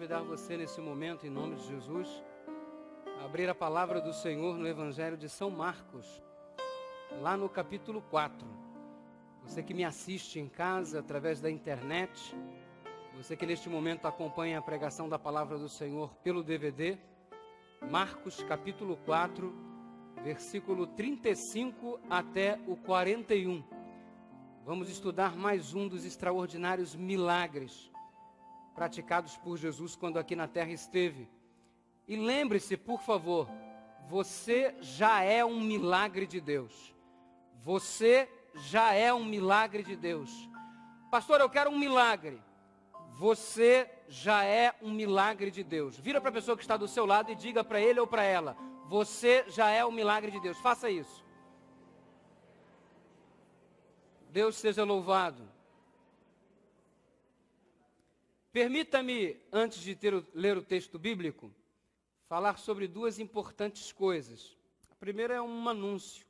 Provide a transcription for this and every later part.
convidar você nesse momento, em nome de Jesus, a abrir a palavra do Senhor no Evangelho de São Marcos, lá no capítulo 4. Você que me assiste em casa, através da internet, você que neste momento acompanha a pregação da palavra do Senhor pelo DVD, Marcos capítulo 4, versículo 35 até o 41. Vamos estudar mais um dos extraordinários milagres praticados por Jesus quando aqui na terra esteve. E lembre-se, por favor, você já é um milagre de Deus. Você já é um milagre de Deus. Pastor, eu quero um milagre. Você já é um milagre de Deus. Vira para a pessoa que está do seu lado e diga para ele ou para ela: você já é um milagre de Deus. Faça isso. Deus seja louvado. Permita-me, antes de ler o texto bíblico, falar sobre duas importantes coisas. A primeira é um anúncio.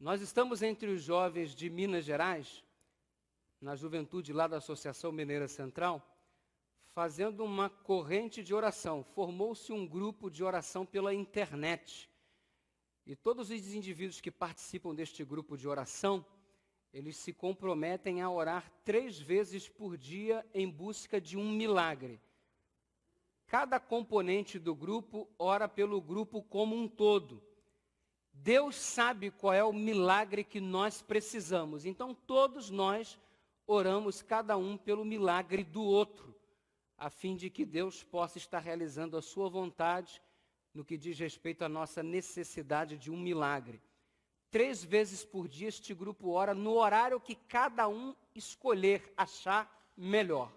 Nós estamos entre os jovens de Minas Gerais, na juventude lá da Associação Mineira Central, fazendo uma corrente de oração. Formou-se um grupo de oração pela internet. E todos os indivíduos que participam deste grupo de oração, eles se comprometem a orar 3 vezes por dia em busca de um milagre. Cada componente do grupo ora pelo grupo como um todo. Deus sabe qual é o milagre que nós precisamos. Então todos nós oramos cada um pelo milagre do outro, a fim de que Deus possa estar realizando a sua vontade no que diz respeito à nossa necessidade de um milagre. 3 vezes por dia este grupo ora no horário que cada um escolher, achar melhor.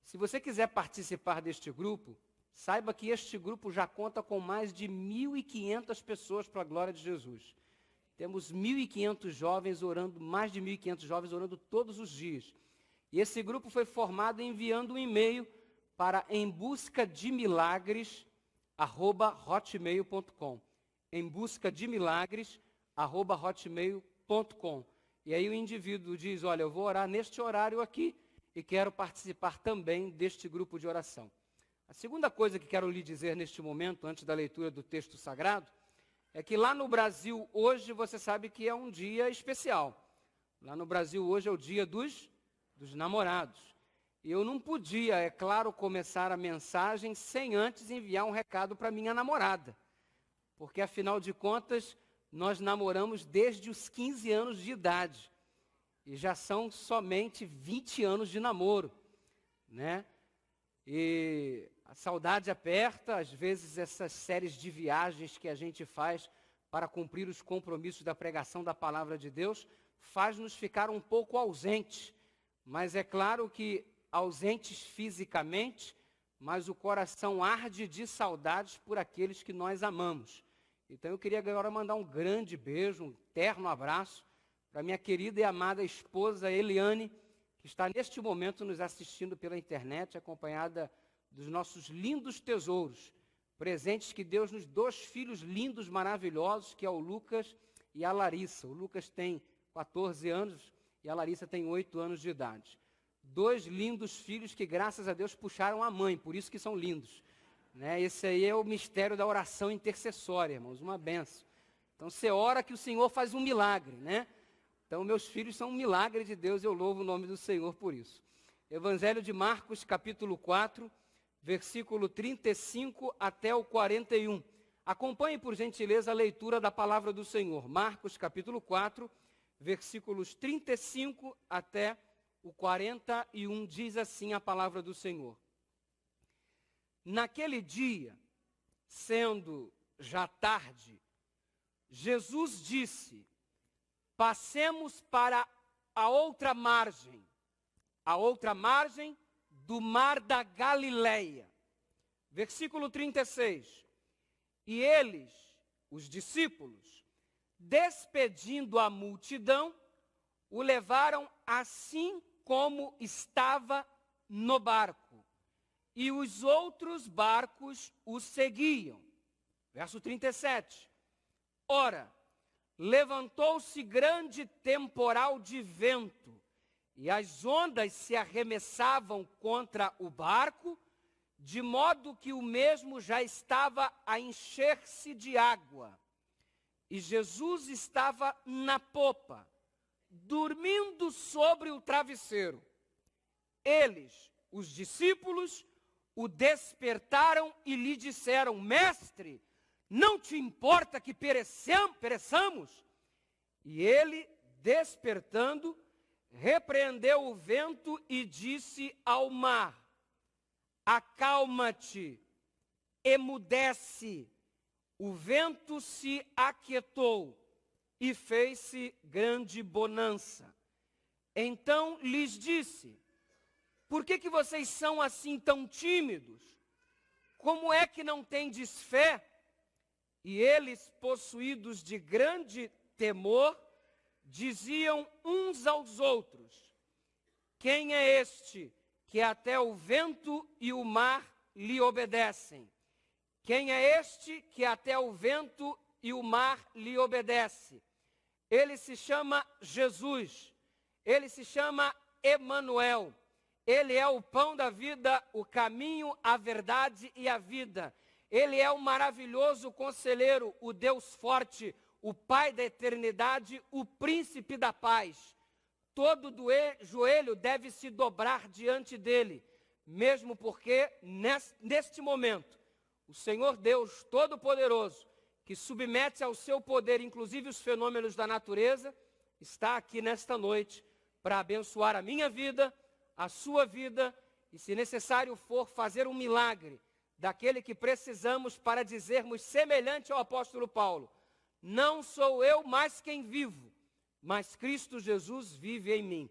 Se você quiser participar deste grupo, saiba que este grupo já conta com mais de 1.500 pessoas para a glória de Jesus. Temos 1.500 jovens orando, mais de 1.500 jovens orando todos os dias. E esse grupo foi formado enviando um e-mail para embuscademilagres@hotmail.com. embuscademilagres@hotmail.com. E aí o indivíduo diz: olha, eu vou orar neste horário aqui e quero participar também deste grupo de oração. A segunda coisa que quero lhe dizer neste momento, antes da leitura do texto sagrado, é que lá no Brasil hoje você sabe que é um dia especial. Lá no Brasil hoje é o dia dos namorados. E eu não podia, é claro, começar a mensagem sem antes enviar um recado para minha namorada. Porque afinal de contas, nós namoramos desde os 15 anos de idade. E já são somente 20 anos de namoro, né? E a saudade aperta, às vezes essas séries de viagens que a gente faz para cumprir os compromissos da pregação da palavra de Deus, faz-nos ficar um pouco ausentes. Mas é claro que ausentes fisicamente, mas o coração arde de saudades por aqueles que nós amamos. Então eu queria agora mandar um grande beijo, um terno abraço para minha querida e amada esposa Eliane, que está neste momento nos assistindo pela internet, acompanhada dos nossos lindos tesouros, presentes que Deus nos 2 filhos lindos, maravilhosos, que é o Lucas e a Larissa. O Lucas tem 14 anos e a Larissa tem 8 anos de idade. 2 lindos filhos que, graças a Deus, puxaram a mãe, por isso que são lindos. Né? Esse aí é o mistério da oração intercessória, irmãos, uma benção. Então você ora que o Senhor faz um milagre, né? Então meus filhos são um milagre de Deus, eu louvo o nome do Senhor por isso. Evangelho de Marcos, capítulo 4, versículo 35 até o 41. Acompanhe, por gentileza, a leitura da palavra do Senhor. Marcos, capítulo 4, versículos 35 até o 41, diz assim a palavra do Senhor. Naquele dia, sendo já tarde, Jesus disse: passemos para a outra margem do mar da Galileia. Versículo 36. E eles, os discípulos, despedindo a multidão, o levaram assim como estava no barco. E os outros barcos o seguiam. Verso 37. Ora, levantou-se grande temporal de vento, e as ondas se arremessavam contra o barco, de modo que o mesmo já estava a encher-se de água. E Jesus estava na popa, dormindo sobre o travesseiro. Eles, os discípulos, o despertaram e lhe disseram: Mestre, não te importa que pereçamos? E ele, despertando, repreendeu o vento e disse ao mar: Acalma-te, emudece. O vento se aquietou e fez-se grande bonança. Então lhes disse: Por que vocês são assim tão tímidos? Como é que não tendes fé? E eles, possuídos de grande temor, diziam uns aos outros: Quem é este que até o vento e o mar lhe obedecem? Quem é este que até o vento e o mar lhe obedece? Ele se chama Jesus, ele se chama Emanuel. Ele é o pão da vida, o caminho, a verdade e a vida. Ele é o maravilhoso conselheiro, o Deus forte, o Pai da eternidade, o príncipe da paz. Todo joelho deve se dobrar diante dele, mesmo porque neste momento, o Senhor Deus Todo-Poderoso, que submete ao seu poder, inclusive os fenômenos da natureza, está aqui nesta noite para abençoar a minha vida, a sua vida, e se necessário for, fazer um milagre, daquele que precisamos para dizermos, semelhante ao apóstolo Paulo: Não sou eu mais quem vivo, mas Cristo Jesus vive em mim.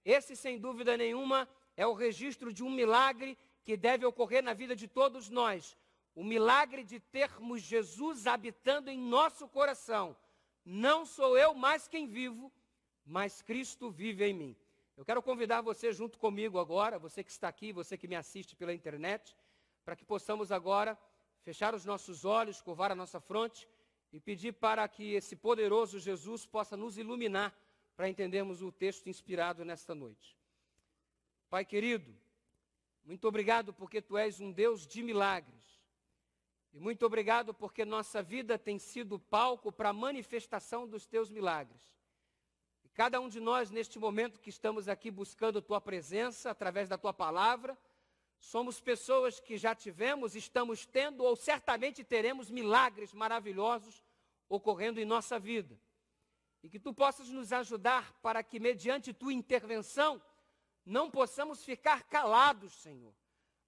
Esse, sem dúvida nenhuma, é o registro de um milagre que deve ocorrer na vida de todos nós. O milagre de termos Jesus habitando em nosso coração. Não sou eu mais quem vivo, mas Cristo vive em mim. Eu quero convidar você junto comigo agora, você que está aqui, você que me assiste pela internet, para que possamos agora fechar os nossos olhos, curvar a nossa fronte e pedir para que esse poderoso Jesus possa nos iluminar para entendermos o texto inspirado nesta noite. Pai querido, muito obrigado porque Tu és um Deus de milagres. E muito obrigado porque nossa vida tem sido palco para a manifestação dos Teus milagres. E cada um de nós, neste momento que estamos aqui buscando Tua presença, através da Tua palavra, somos pessoas que já tivemos, estamos tendo ou certamente teremos milagres maravilhosos ocorrendo em nossa vida. E que Tu possas nos ajudar para que, mediante Tua intervenção, não possamos ficar calados, Senhor,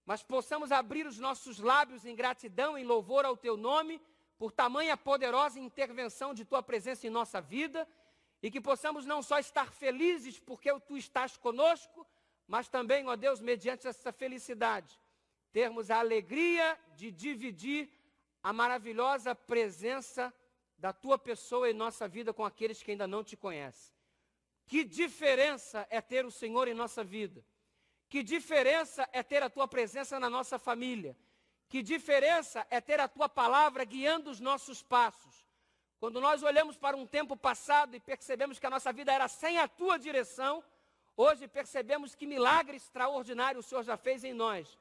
mas possamos abrir os nossos lábios em gratidão, em louvor ao Teu nome, por tamanha poderosa intervenção de Tua presença em nossa vida, e que possamos não só estar felizes porque Tu estás conosco, mas também, ó Deus, mediante essa felicidade, termos a alegria de dividir a maravilhosa presença da Tua pessoa em nossa vida com aqueles que ainda não Te conhecem. Que diferença é ter o Senhor em nossa vida. Que diferença é ter a Tua presença na nossa família. Que diferença é ter a Tua palavra guiando os nossos passos. Quando nós olhamos para um tempo passado e percebemos que a nossa vida era sem a Tua direção, hoje percebemos que milagre extraordinário o Senhor já fez em nós.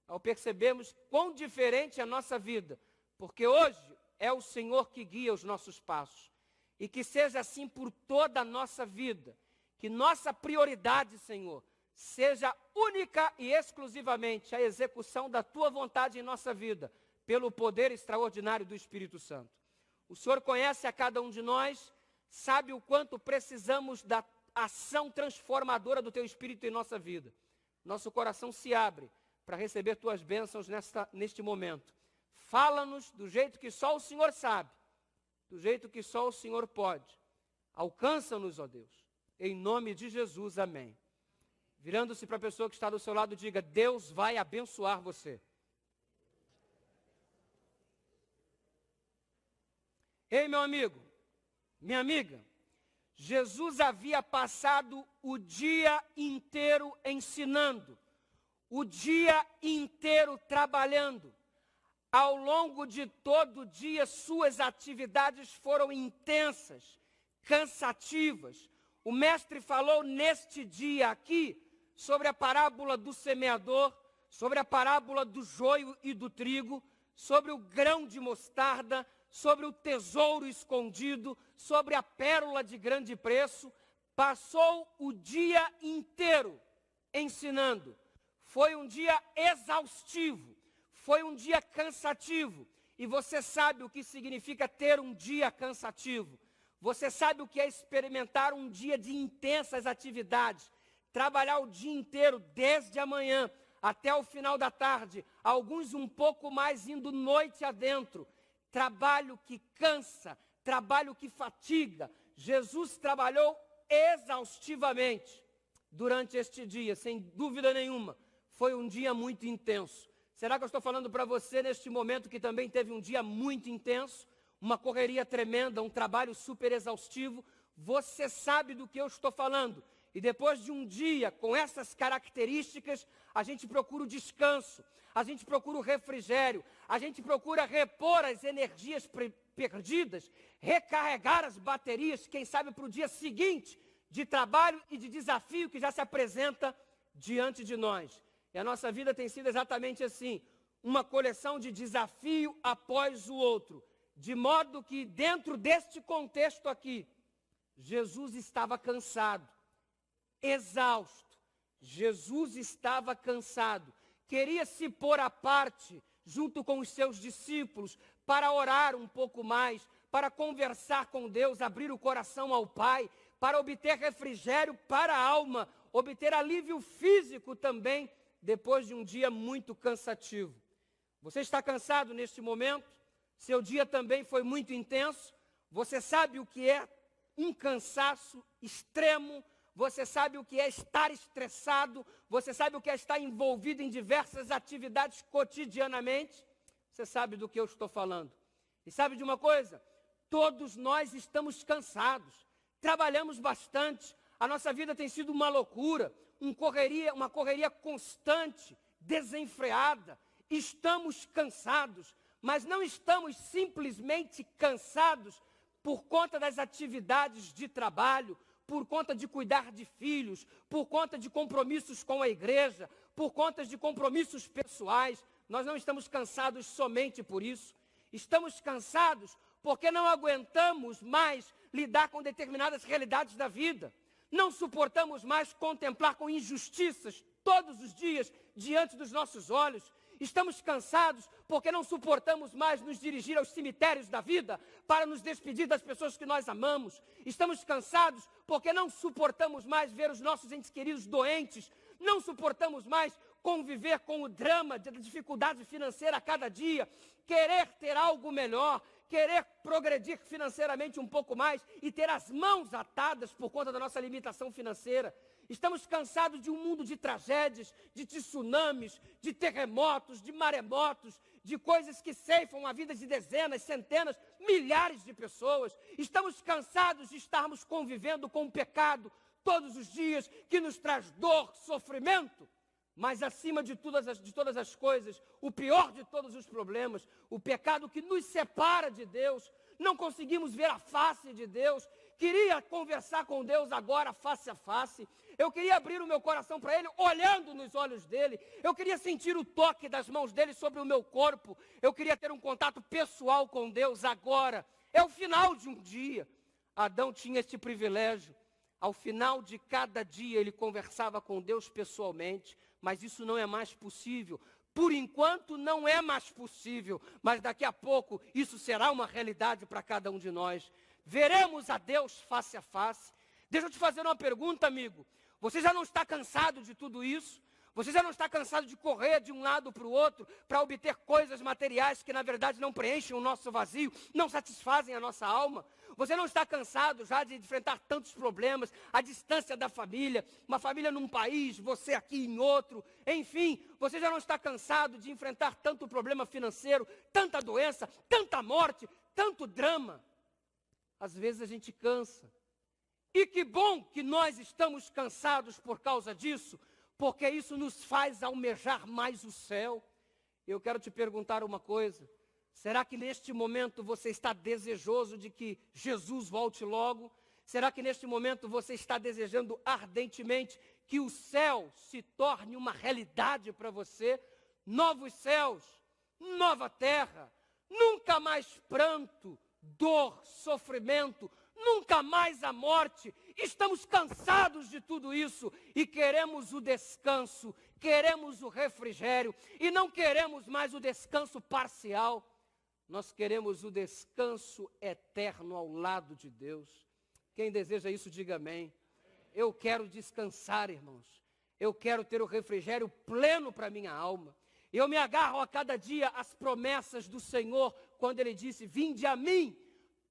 Ao percebermos quão diferente é a nossa vida, porque hoje é o Senhor que guia os nossos passos. E que seja assim por toda a nossa vida. Que nossa prioridade, Senhor, seja única e exclusivamente a execução da Tua vontade em nossa vida, pelo poder extraordinário do Espírito Santo. O Senhor conhece a cada um de nós, sabe o quanto precisamos da ação transformadora do Teu Espírito em nossa vida. Nosso coração se abre para receber Tuas bênçãos neste momento. Fala-nos do jeito que só o Senhor sabe, do jeito que só o Senhor pode. Alcança-nos, ó Deus, em nome de Jesus, amém. Virando-se para a pessoa que está do seu lado, diga: Deus vai abençoar você. Ei, meu amigo, minha amiga, Jesus havia passado o dia inteiro ensinando, o dia inteiro trabalhando. Ao longo de todo o dia, suas atividades foram intensas, cansativas. O mestre falou neste dia aqui sobre a parábola do semeador, sobre a parábola do joio e do trigo, sobre o grão de mostarda, sobre o tesouro escondido, sobre a pérola de grande preço. Passou o dia inteiro ensinando. Foi um dia exaustivo, foi um dia cansativo. E você sabe o que significa ter um dia cansativo. Você sabe o que é experimentar um dia de intensas atividades. Trabalhar o dia inteiro, desde a manhã até o final da tarde. Alguns um pouco mais indo noite adentro. Trabalho que cansa, trabalho que fatiga. Jesus trabalhou exaustivamente durante este dia, sem dúvida nenhuma. Foi um dia muito intenso. Será que eu estou falando para você neste momento que também teve um dia muito intenso, uma correria tremenda, um trabalho super exaustivo? Você sabe do que eu estou falando. E depois de um dia com essas características, a gente procura o descanso, a gente procura o refrigério, a gente procura repor as energias perdidas, recarregar as baterias, quem sabe para o dia seguinte de trabalho e de desafio que já se apresenta diante de nós. E a nossa vida tem sido exatamente assim, uma coleção de desafio após o outro, de modo que dentro deste contexto aqui, Jesus estava cansado, exausto. Jesus estava cansado, queria se pôr à parte junto com os seus discípulos para orar um pouco mais, para conversar com Deus, abrir o coração ao Pai, para obter refrigério para a alma, obter alívio físico também, depois de um dia muito cansativo. Você está cansado neste momento? Seu dia também foi muito intenso? Você sabe o que é um cansaço extremo? Você sabe o que é estar estressado? Você sabe o que é estar envolvido em diversas atividades cotidianamente? Você sabe do que eu estou falando. E sabe de uma coisa? Todos nós estamos cansados. Trabalhamos bastante. A nossa vida tem sido uma loucura, uma correria constante, desenfreada. Estamos cansados, mas não estamos simplesmente cansados por conta das atividades de trabalho, por conta de cuidar de filhos, por conta de compromissos com a igreja, por conta de compromissos pessoais. Nós não estamos cansados somente por isso. Estamos cansados porque não aguentamos mais lidar com determinadas realidades da vida. Não suportamos mais contemplar com injustiças todos os dias diante dos nossos olhos. Estamos cansados porque não suportamos mais nos dirigir aos cemitérios da vida para nos despedir das pessoas que nós amamos. Estamos cansados porque não suportamos mais ver os nossos entes queridos doentes. Não suportamos mais conviver com o drama da dificuldade financeira a cada dia, querer ter algo melhor, querer progredir financeiramente um pouco mais e ter as mãos atadas por conta da nossa limitação financeira. Estamos cansados de um mundo de tragédias, de tsunamis, de terremotos, de maremotos, de coisas que ceifam a vida de dezenas, centenas, milhares de pessoas. Estamos cansados de estarmos convivendo com o pecado todos os dias, que nos traz dor, sofrimento. Mas acima de todas as coisas, o pior de todos os problemas, o pecado que nos separa de Deus, não conseguimos ver a face de Deus. Queria conversar com Deus agora, face a face. Eu queria abrir o meu coração para Ele, olhando nos olhos dEle. Eu queria sentir o toque das mãos dEle sobre o meu corpo. Eu queria ter um contato pessoal com Deus agora. É o final de um dia. Adão tinha este privilégio. Ao final de cada dia ele conversava com Deus pessoalmente, mas isso não é mais possível. Por enquanto não é mais possível, mas daqui a pouco isso será uma realidade para cada um de nós. Veremos a Deus face a face. Deixa eu te fazer uma pergunta, amigo. Você já não está cansado de tudo isso? Você já não está cansado de correr de um lado para o outro para obter coisas materiais que na verdade não preenchem o nosso vazio, não satisfazem a nossa alma? Você não está cansado já de enfrentar tantos problemas, a distância da família, uma família num país, você aqui em outro, enfim, você já não está cansado de enfrentar tanto problema financeiro, tanta doença, tanta morte, tanto drama? Às vezes a gente cansa. E que bom que nós estamos cansados por causa disso, porque isso nos faz almejar mais o céu. Eu quero te perguntar uma coisa. Será que neste momento você está desejoso de que Jesus volte logo? Será que neste momento você está desejando ardentemente que o céu se torne uma realidade para você, novos céus, nova terra, nunca mais pranto, dor, sofrimento, nunca mais a morte. Estamos cansados de tudo isso e queremos o descanso, queremos o refrigério e não queremos mais o descanso parcial. Nós queremos o descanso eterno ao lado de Deus. Quem deseja isso, diga amém. Eu quero descansar, irmãos. Eu quero ter o refrigério pleno para a minha alma. Eu me agarro a cada dia às promessas do Senhor, quando Ele disse: vinde a mim,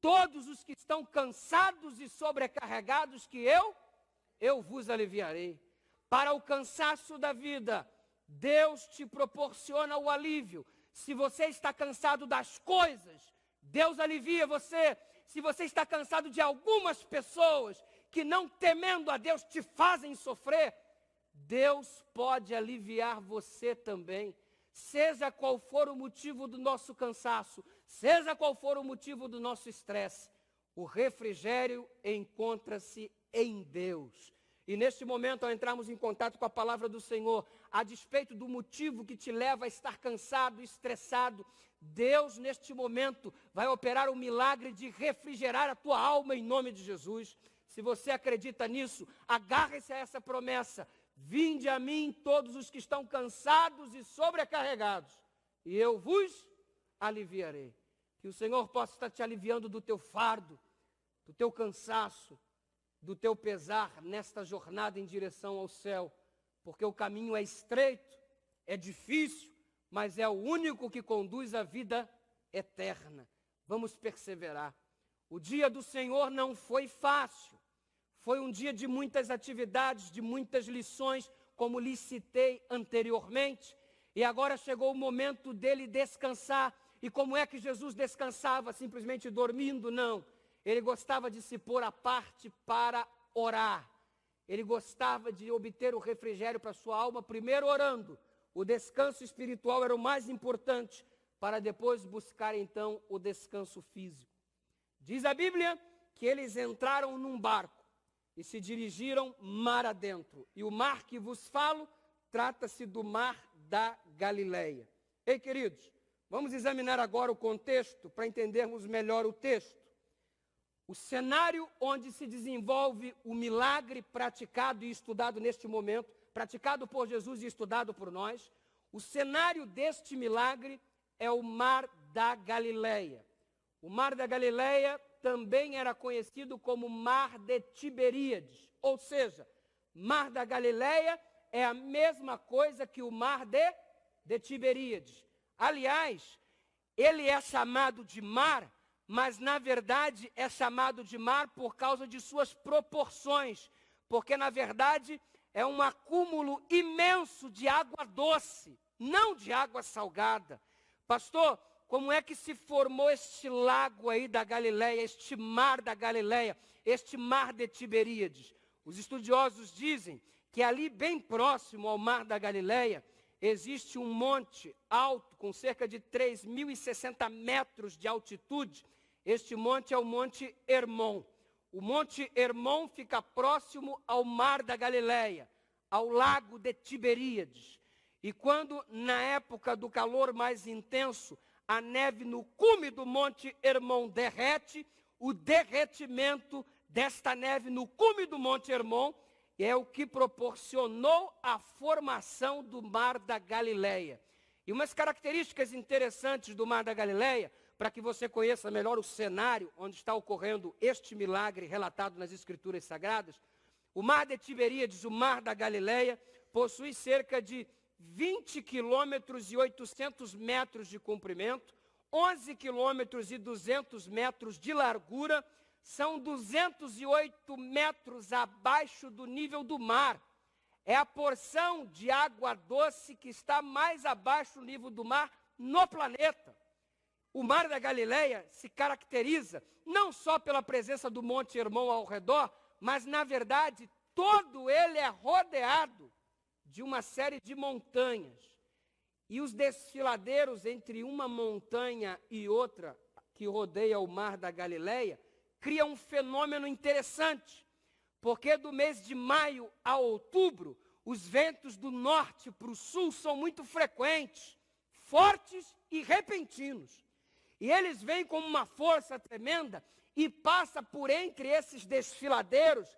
todos os que estão cansados e sobrecarregados, que eu vos aliviarei. Para o cansaço da vida, Deus te proporciona o alívio. Se você está cansado das coisas, Deus alivia você. Se você está cansado de algumas pessoas que, não temendo a Deus, te fazem sofrer, Deus pode aliviar você também. Seja qual for o motivo do nosso cansaço, seja qual for o motivo do nosso estresse, o refrigério encontra-se em Deus. E neste momento, ao entrarmos em contato com a palavra do Senhor, a despeito do motivo que te leva a estar cansado, estressado, Deus, neste momento, vai operar o milagre de refrigerar a tua alma em nome de Jesus. Se você acredita nisso, agarre-se a essa promessa. Vinde a mim todos os que estão cansados e sobrecarregados, e eu vos aliviarei. Que o Senhor possa estar te aliviando do teu fardo, do teu cansaço, do teu pesar nesta jornada em direção ao céu, porque o caminho é estreito, é difícil, mas é o único que conduz à vida eterna. Vamos perseverar. O dia do Senhor não foi fácil. Foi um dia de muitas atividades, de muitas lições, como lhes citei anteriormente. E agora chegou o momento dele descansar. E como é que Jesus descansava? Simplesmente dormindo? Não. Ele gostava de se pôr à parte para orar. Ele gostava de obter o refrigério para a sua alma, primeiro orando. O descanso espiritual era o mais importante, para depois buscar então o descanso físico. Diz a Bíblia que eles entraram num barco e se dirigiram mar adentro. E o mar que vos falo, trata-se do mar da Galileia. Ei, queridos, vamos examinar agora o contexto para entendermos melhor o texto. O cenário onde se desenvolve o milagre praticado e estudado neste momento, praticado por Jesus e estudado por nós, o cenário deste milagre é o mar da Galileia. O mar da Galileia também era conhecido como mar de Tiberíades, ou seja, mar da Galileia é a mesma coisa que o mar de Tiberíades. Aliás, ele é chamado de mar, mas na verdade é chamado de mar por causa de suas proporções, porque na verdade é um acúmulo imenso de água doce, não de água salgada. Pastor, como é que se formou este lago aí da Galileia, este mar da Galileia, este mar de Tiberíades? Os estudiosos dizem que ali bem próximo ao mar da Galileia existe um monte alto com cerca de 3.060 metros de altitude. Este monte é o Monte Hermon. O Monte Hermon fica próximo ao mar da Galileia, ao lago de Tiberíades. E quando, na época do calor mais intenso, a neve no cume do Monte Hermon derrete, o derretimento desta neve no cume do Monte Hermon é o que proporcionou a formação do mar da Galileia. E umas características interessantes do mar da Galileia, para que você conheça melhor o cenário onde está ocorrendo este milagre relatado nas Escrituras Sagradas, o mar de Tiberíades, o mar da Galileia, possui cerca de 20 quilômetros e 800 metros de comprimento, 11 quilômetros e 200 metros de largura, são 208 metros abaixo do nível do mar. É a porção de água doce que está mais abaixo do nível do mar no planeta. O mar da Galileia se caracteriza não só pela presença do Monte Hermon ao redor, mas na verdade todo ele é rodeado de uma série de montanhas. E os desfiladeiros entre uma montanha e outra que rodeia o mar da Galileia criam um fenômeno interessante, porque do mês de maio a outubro, os ventos do norte para o sul são muito frequentes, fortes e repentinos. E eles vêm com uma força tremenda e passa por entre esses desfiladeiros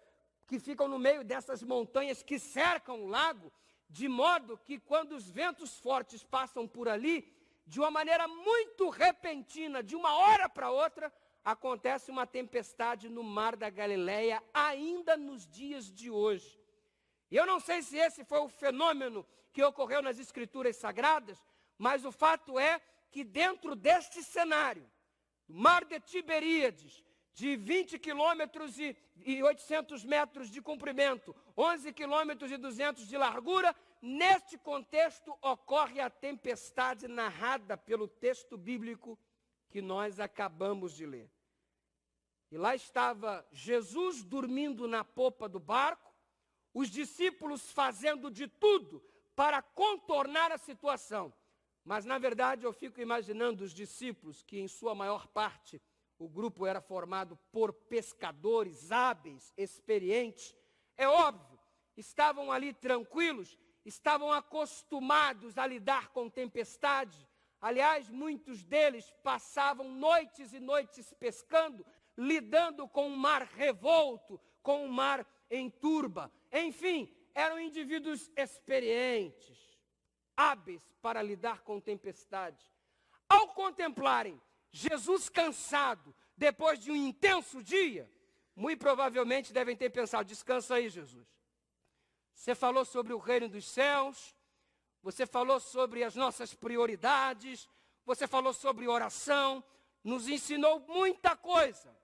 que ficam no meio dessas montanhas que cercam o lago, de modo que quando os ventos fortes passam por ali, de uma maneira muito repentina, de uma hora para outra, acontece uma tempestade no mar da Galileia, ainda nos dias de hoje. E eu não sei se esse foi o fenômeno que ocorreu nas Escrituras Sagradas, mas o fato é que dentro deste cenário, o mar de Tiberíades, de 20 quilômetros e 800 metros de comprimento, 11 quilômetros e 200 de largura, neste contexto ocorre a tempestade narrada pelo texto bíblico que nós acabamos de ler. E lá estava Jesus dormindo na popa do barco, os discípulos fazendo de tudo para contornar a situação. Mas, na verdade, eu fico imaginando os discípulos, que em sua maior parte o grupo era formado por pescadores hábeis, experientes. É óbvio, estavam ali tranquilos, estavam acostumados a lidar com tempestade. Aliás, muitos deles passavam noites e noites pescando, lidando com o mar revolto, com o mar em turba. Enfim, eram indivíduos experientes, hábeis para lidar com tempestade. Ao contemplarem Jesus cansado, depois de um intenso dia, muito provavelmente devem ter pensado: descansa aí, Jesus. Você falou sobre o reino dos céus, você falou sobre as nossas prioridades, você falou sobre oração, nos ensinou muita coisa.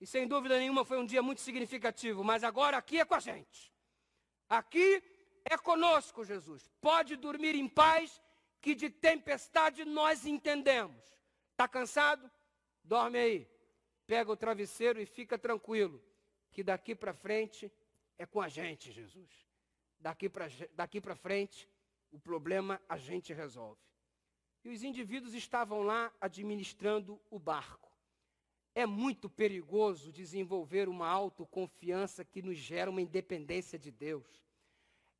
E sem dúvida nenhuma foi um dia muito significativo, mas agora aqui é com a gente. Aqui é conosco, Jesus. Pode dormir em paz, que de tempestade nós entendemos. Está cansado? Dorme aí. Pega o travesseiro e fica tranquilo, que daqui para frente é com a gente, Jesus. Daqui para frente, o problema a gente resolve. E os indivíduos estavam lá administrando o barco. É muito perigoso desenvolver uma autoconfiança que nos gera uma independência de Deus.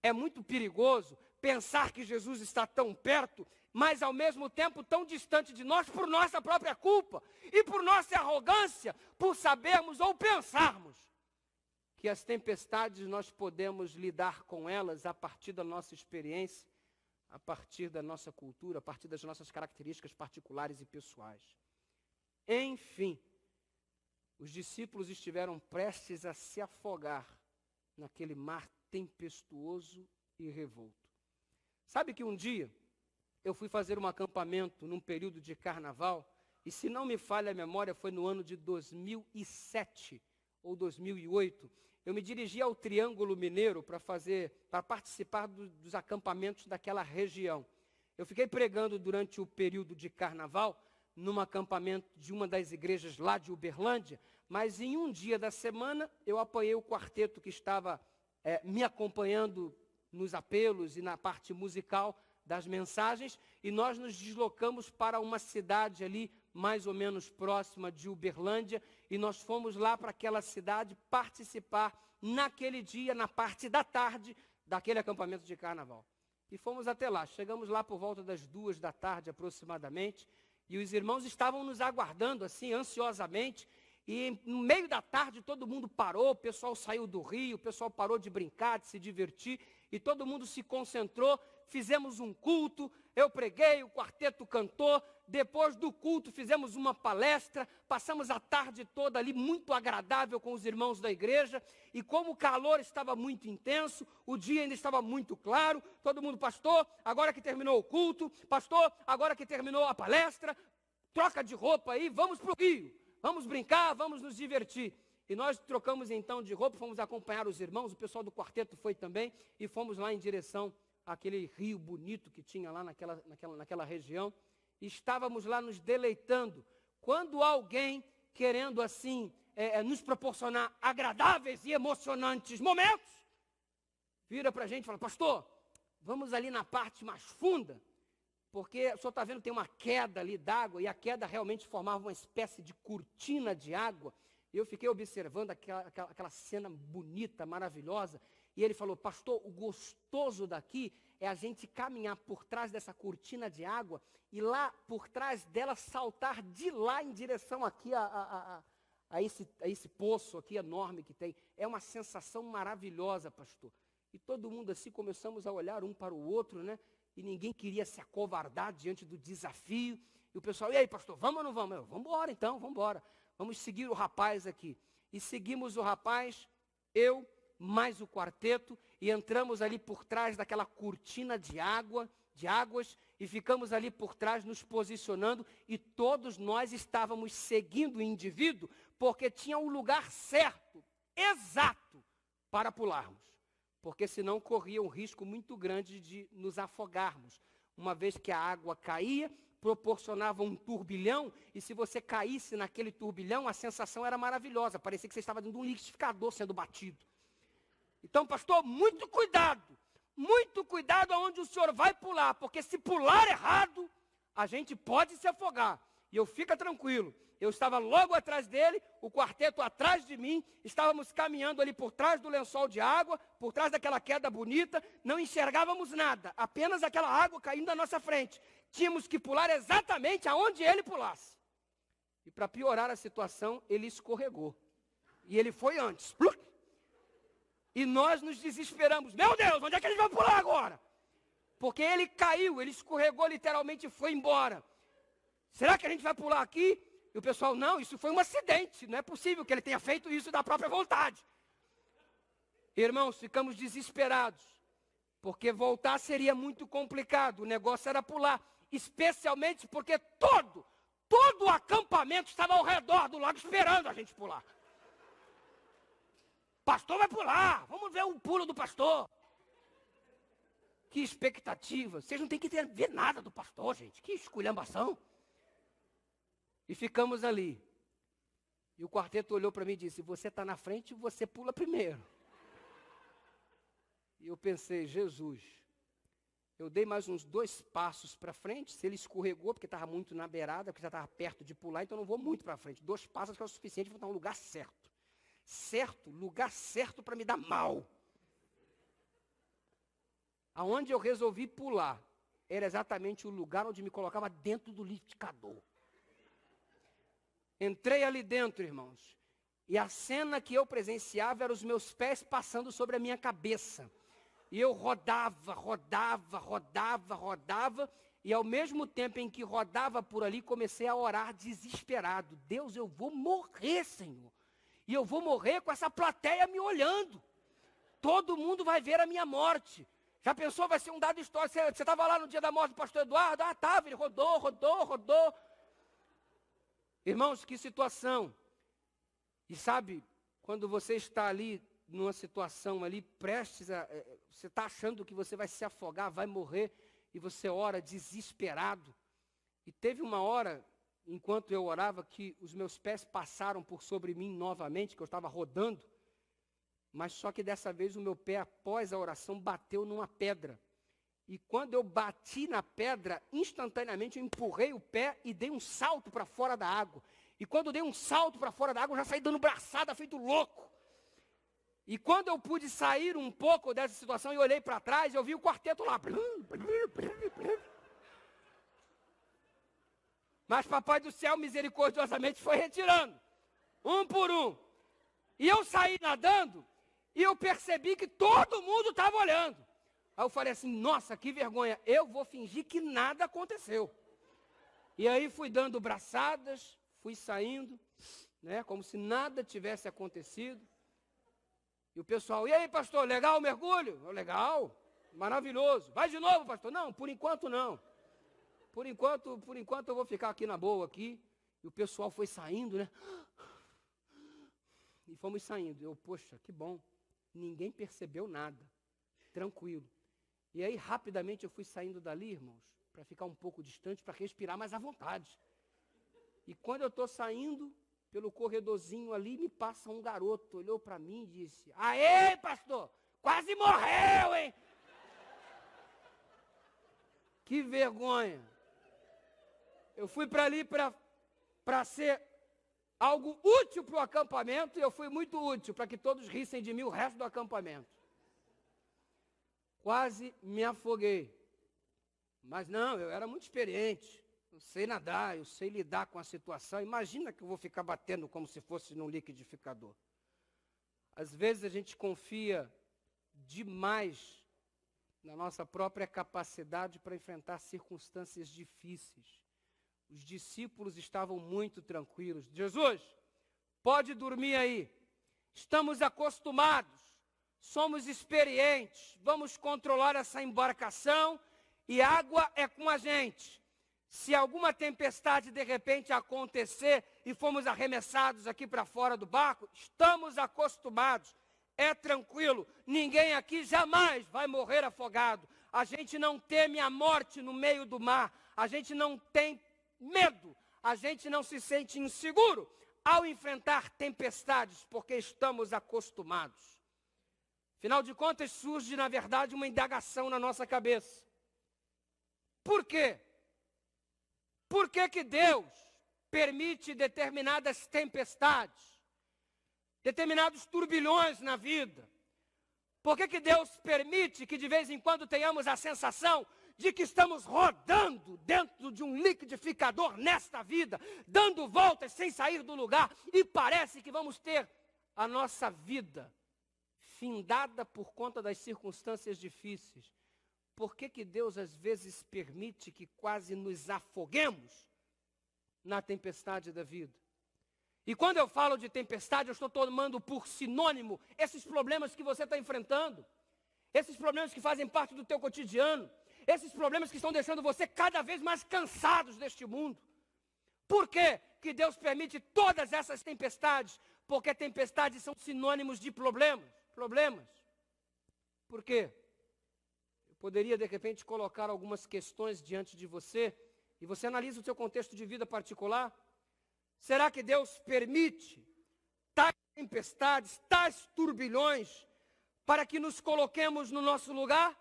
É muito perigoso pensar que Jesus está tão perto, mas ao mesmo tempo tão distante de nós por nossa própria culpa e por nossa arrogância, por sabermos ou pensarmos que as tempestades nós podemos lidar com elas a partir da nossa experiência, a partir da nossa cultura, a partir das nossas características particulares e pessoais. Enfim, os discípulos estiveram prestes a se afogar naquele mar tempestuoso e revolto. Sabe que um dia eu fui fazer um acampamento num período de carnaval, e se não me falha a memória, foi no ano de 2007 ou 2008. Eu me dirigi ao Triângulo Mineiro para participar dos acampamentos daquela região. Eu fiquei pregando durante o período de carnaval num acampamento de uma das igrejas lá de Uberlândia, mas em um dia da semana eu apanhei o quarteto que estava me acompanhando nos apelos e na parte musical das mensagens, e nós nos deslocamos para uma cidade ali mais ou menos próxima de Uberlândia, e nós fomos lá para aquela cidade participar naquele dia, na parte da tarde, daquele acampamento de carnaval. E fomos até lá, chegamos lá por volta das 2 da tarde aproximadamente, e os irmãos estavam nos aguardando assim, ansiosamente, e no meio da tarde todo mundo parou, o pessoal saiu do rio, o pessoal parou de brincar, de se divertir, e todo mundo se concentrou, fizemos um culto, eu preguei, o quarteto cantou, depois do culto fizemos uma palestra, passamos a tarde toda ali muito agradável com os irmãos da igreja, e como o calor estava muito intenso, o dia ainda estava muito claro, todo mundo: pastor, agora que terminou o culto, pastor, agora que terminou a palestra, troca de roupa aí, vamos para o rio, vamos brincar, vamos nos divertir. E nós trocamos então de roupa, fomos acompanhar os irmãos, o pessoal do quarteto foi também, e fomos lá em direção àquele rio bonito que tinha lá naquela região. E estávamos lá nos deleitando, quando alguém, querendo assim, nos proporcionar agradáveis e emocionantes momentos, vira para a gente e fala: pastor, vamos ali na parte mais funda, porque o senhor está vendo que tem uma queda ali d'água, e a queda realmente formava uma espécie de cortina de água, E eu fiquei observando aquela cena bonita, maravilhosa. E ele falou, pastor, o gostoso daqui é a gente caminhar por trás dessa cortina de água e lá por trás dela saltar de lá em direção aqui a esse poço aqui enorme que tem. É uma sensação maravilhosa, pastor. E todo mundo assim começamos a olhar um para o outro, né? E ninguém queria se acovardar diante do desafio. E o pessoal, e aí, pastor, vamos ou não vamos? Vamos embora então, vamos embora. Vamos seguir o rapaz aqui. E seguimos o rapaz, eu, mais o quarteto, e entramos ali por trás daquela cortina de águas, e ficamos ali por trás nos posicionando, e todos nós estávamos seguindo o indivíduo, porque tinha um lugar certo, exato, para pularmos. Porque senão corria um risco muito grande de nos afogarmos. Uma vez que a água caía, proporcionava um turbilhão, e se você caísse naquele turbilhão, a sensação era maravilhosa, parecia que você estava dentro de um liquidificador sendo batido. Então, pastor, muito cuidado aonde o senhor vai pular, porque se pular errado, a gente pode se afogar. E eu fica tranquilo, eu estava logo atrás dele, o quarteto atrás de mim, estávamos caminhando ali por trás do lençol de água, por trás daquela queda bonita, não enxergávamos nada, apenas aquela água caindo na nossa frente. Tínhamos que pular exatamente aonde ele pulasse. E para piorar a situação, ele escorregou. E ele foi antes. E nós nos desesperamos. Meu Deus, onde é que a gente vai pular agora? Porque ele caiu, ele escorregou literalmente e foi embora. Será que a gente vai pular aqui? E o pessoal, não, isso foi um acidente. Não é possível que ele tenha feito isso da própria vontade. Irmãos, ficamos desesperados. Porque voltar seria muito complicado. O negócio era pular. Especialmente porque todo o acampamento estava ao redor do lago esperando a gente pular. Pastor vai pular, vamos ver o pulo do pastor. Que expectativa, vocês não têm que ver nada do pastor, gente, que esculhambação. E ficamos ali. E o quarteto olhou para mim e disse, você está na frente, você pula primeiro. E eu pensei, Jesus, eu dei mais uns 2 passos para frente, se ele escorregou, porque estava muito na beirada, porque já estava perto de pular, então eu não vou muito para frente. 2 passos que é o suficiente para estar no lugar certo. Lugar certo para me dar mal. Aonde eu resolvi pular, era exatamente o lugar onde me colocava dentro do liquidificador. Entrei ali dentro, irmãos, e a cena que eu presenciava era os meus pés passando sobre a minha cabeça. E eu rodava, e ao mesmo tempo em que rodava por ali, comecei a orar desesperado. Deus, eu vou morrer, Senhor. E eu vou morrer com essa plateia me olhando. Todo mundo vai ver a minha morte. Já pensou, vai ser um dado histórico. Você estava lá no dia da morte do pastor Eduardo? Ah, estava, ele rodou. Irmãos, que situação. E sabe, quando você está ali, numa situação ali, prestes a... você está achando que você vai se afogar, vai morrer, e você ora desesperado. E teve uma hora, enquanto eu orava, que os meus pés passaram por sobre mim novamente, que eu estava rodando, mas só que dessa vez o meu pé, após a oração, bateu numa pedra. E quando eu bati na pedra, instantaneamente eu empurrei o pé e dei um salto para fora da água. E quando eu dei um salto para fora da água, eu já saí dando braçada, feito louco. E quando eu pude sair um pouco dessa situação e olhei para trás, eu vi o quarteto lá. Mas Papai do Céu misericordiosamente foi retirando, um por um. E eu saí nadando e eu percebi que todo mundo estava olhando. Aí eu falei assim, nossa, que vergonha, eu vou fingir que nada aconteceu. E aí fui dando braçadas, fui saindo, né, como se nada tivesse acontecido. E o pessoal, e aí pastor, legal o mergulho? Legal, maravilhoso. Vai de novo, pastor? Não, por enquanto não. Por enquanto eu vou ficar aqui na boa aqui. E o pessoal foi saindo, né? E fomos saindo. Eu, poxa, que bom. Ninguém percebeu nada. Tranquilo. E aí, rapidamente, eu fui saindo dali, irmãos, para ficar um pouco distante, para respirar mais à vontade. E quando eu estou saindo pelo corredorzinho ali, me passa um garoto, olhou para mim e disse, aê, pastor, quase morreu, hein? Que vergonha. Eu fui para ali para ser algo útil para o acampamento, e eu fui muito útil para que todos rissem de mim o resto do acampamento. Quase me afoguei. Mas não, eu era muito experiente. Eu sei nadar, eu sei lidar com a situação. Imagina que eu vou ficar batendo como se fosse num liquidificador. Às vezes a gente confia demais na nossa própria capacidade para enfrentar circunstâncias difíceis. Os discípulos estavam muito tranquilos. Jesus, pode dormir aí. Estamos acostumados, somos experientes, vamos controlar essa embarcação e água é com a gente. Se alguma tempestade de repente acontecer e fomos arremessados aqui para fora do barco, estamos acostumados, é tranquilo, ninguém aqui jamais vai morrer afogado. A gente não teme a morte no meio do mar, a gente não tem medo, a gente não se sente inseguro ao enfrentar tempestades, porque estamos acostumados. Afinal de contas, surge, na verdade, uma indagação na nossa cabeça. Por quê? Por que Deus permite determinadas tempestades, determinados turbilhões na vida? Por que Deus permite que de vez em quando tenhamos a sensação de que estamos rodando dentro de um liquidificador nesta vida, dando voltas sem sair do lugar, e parece que vamos ter a nossa vida findada por conta das circunstâncias difíceis? Por que Deus às vezes permite que quase nos afoguemos na tempestade da vida? E quando eu falo de tempestade, eu estou tomando por sinônimo esses problemas que você está enfrentando, esses problemas que fazem parte do teu cotidiano, esses problemas que estão deixando você cada vez mais cansados deste mundo. Por que Deus permite todas essas tempestades? Porque tempestades são sinônimos de problemas. Por quê? Eu poderia, de repente, colocar algumas questões diante de você, e você analisa o seu contexto de vida particular. Será que Deus permite tais tempestades, tais turbilhões, para que nos coloquemos no nosso lugar?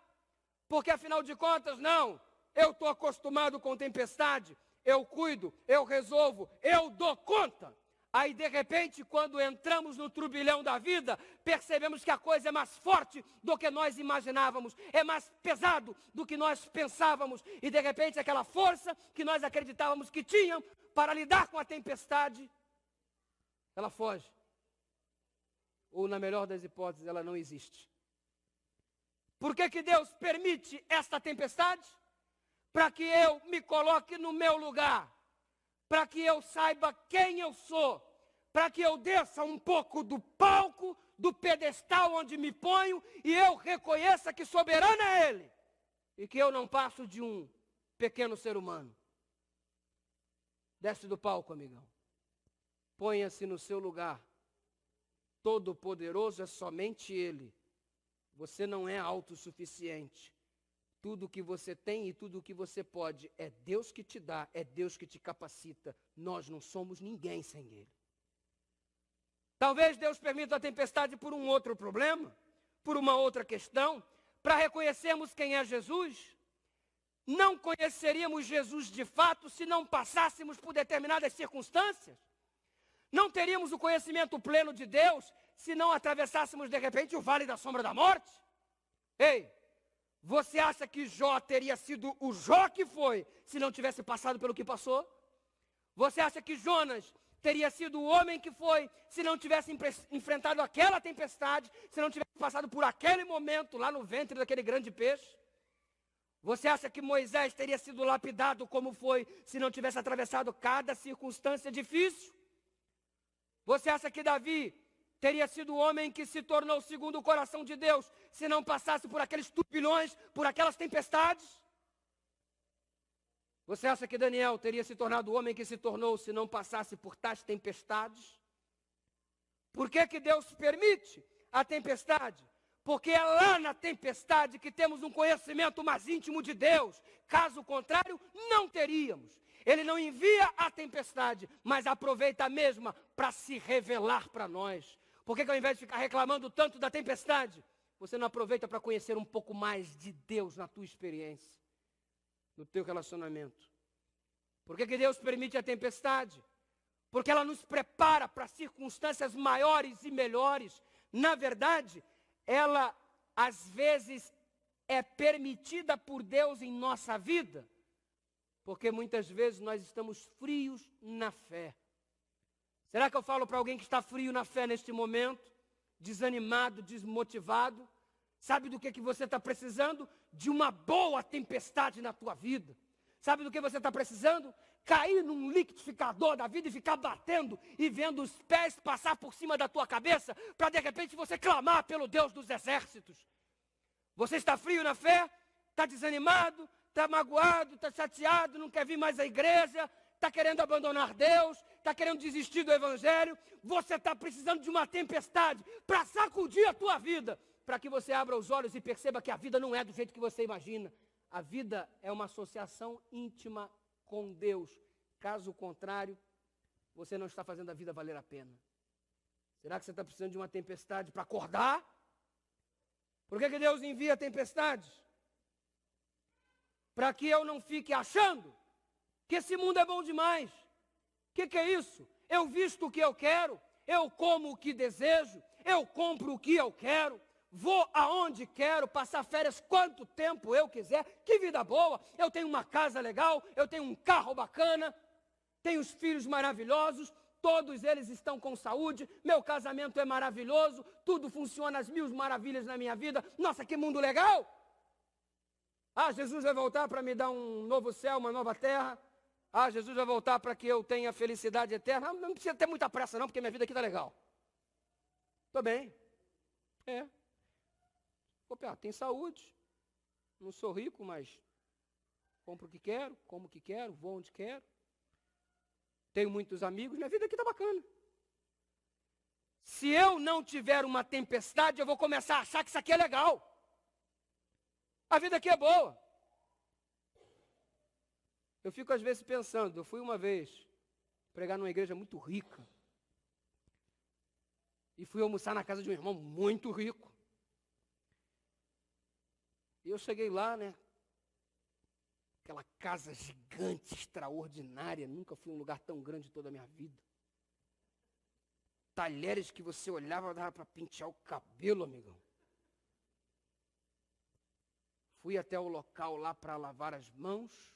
Porque, afinal de contas, não, eu estou acostumado com tempestade, eu cuido, eu resolvo, eu dou conta. Aí, de repente, quando entramos no turbilhão da vida, percebemos que a coisa é mais forte do que nós imaginávamos, é mais pesado do que nós pensávamos, e de repente aquela força que nós acreditávamos que tinham para lidar com a tempestade, ela foge. Ou, na melhor das hipóteses, ela não existe. Por que Deus permite esta tempestade? Para que eu me coloque no meu lugar, para que eu saiba quem eu sou, para que eu desça um pouco do palco, do pedestal onde me ponho, e eu reconheça que soberano é Ele, e que eu não passo de um pequeno ser humano. Desce do palco, amigão. Ponha-se no seu lugar. Todo-Poderoso é somente Ele. Você não é autossuficiente. Tudo o que você tem e tudo o que você pode é Deus que te dá, é Deus que te capacita. Nós não somos ninguém sem Ele. Talvez Deus permita a tempestade por um outro problema, por uma outra questão, para reconhecermos quem é Jesus. Não conheceríamos Jesus de fato se não passássemos por determinadas circunstâncias. Não teríamos o conhecimento pleno de Deus se não atravessássemos de repente o vale da sombra da morte. Ei, você acha que Jó teria sido o Jó que foi se não tivesse passado pelo que passou? Você acha que Jonas teria sido o homem que foi se não tivesse enfrentado aquela tempestade, se não tivesse passado por aquele momento lá no ventre daquele grande peixe? Você acha que Moisés teria sido lapidado como foi se não tivesse atravessado cada circunstância difícil? Você acha que Davi teria sido o homem que se tornou segundo o coração de Deus se não passasse por aqueles turbilhões, por aquelas tempestades? Você acha que Daniel teria se tornado o homem que se tornou se não passasse por tais tempestades? Por que Deus permite a tempestade? Porque é lá na tempestade que temos um conhecimento mais íntimo de Deus. Caso contrário, não teríamos. Ele não envia a tempestade, mas aproveita a mesma para se revelar para nós. Por que ao invés de ficar reclamando tanto da tempestade, você não aproveita para conhecer um pouco mais de Deus na tua experiência, no teu relacionamento? Por que Deus permite a tempestade? porque ela nos prepara para circunstâncias maiores e melhores. Na verdade, ela às vezes é permitida por Deus em nossa vida, porque muitas vezes nós estamos frios na fé. Será que eu falo para alguém que está frio na fé neste momento? Desanimado, desmotivado? Sabe do que você está precisando? De uma boa tempestade na tua vida. Sabe do que você está precisando? Cair num liquidificador da vida e ficar batendo e vendo os pés passar por cima da tua cabeça, para de repente você clamar pelo Deus dos exércitos. Você está frio na fé? Está desanimado? Está magoado? Está chateado? Não quer vir mais à igreja? Está querendo abandonar Deus? Está querendo desistir do Evangelho? Você está precisando de uma tempestade para sacudir a tua vida, para que você abra os olhos e perceba que a vida não é do jeito que você imagina. A vida é uma associação íntima com Deus. Caso contrário, você não está fazendo a vida valer a pena. Será que você está precisando de uma tempestade para acordar? Por que Deus envia tempestades? Para que eu não fique achando que esse mundo é bom demais. O que é isso? Eu visto o que eu quero, eu como o que desejo, eu compro o que eu quero, vou aonde quero, passar férias quanto tempo eu quiser, que vida boa, eu tenho uma casa legal, eu tenho um carro bacana, tenho os filhos maravilhosos, todos eles estão com saúde, meu casamento é maravilhoso, tudo funciona às mil maravilhas na minha vida, nossa, que mundo legal! Ah, Jesus vai voltar para me dar um novo céu, uma nova terra. Ah, Jesus vai voltar para que eu tenha felicidade eterna. Não precisa ter muita pressa não, porque minha vida aqui está legal. Estou bem. Opa, tem saúde. Não sou rico, mas compro o que quero, como o que quero, vou onde quero. Tenho muitos amigos, minha vida aqui está bacana. Se eu não tiver uma tempestade, eu vou começar a achar que isso aqui é legal. A vida aqui é boa. Eu fico às vezes pensando, eu fui uma vez pregar numa igreja muito rica. E fui almoçar na casa de um irmão muito rico. E eu cheguei lá, né? Aquela casa gigante, extraordinária. Nunca fui em um lugar tão grande toda a minha vida. Talheres que você olhava, dava para pentear o cabelo, amigão. Fui até o local lá para lavar as mãos.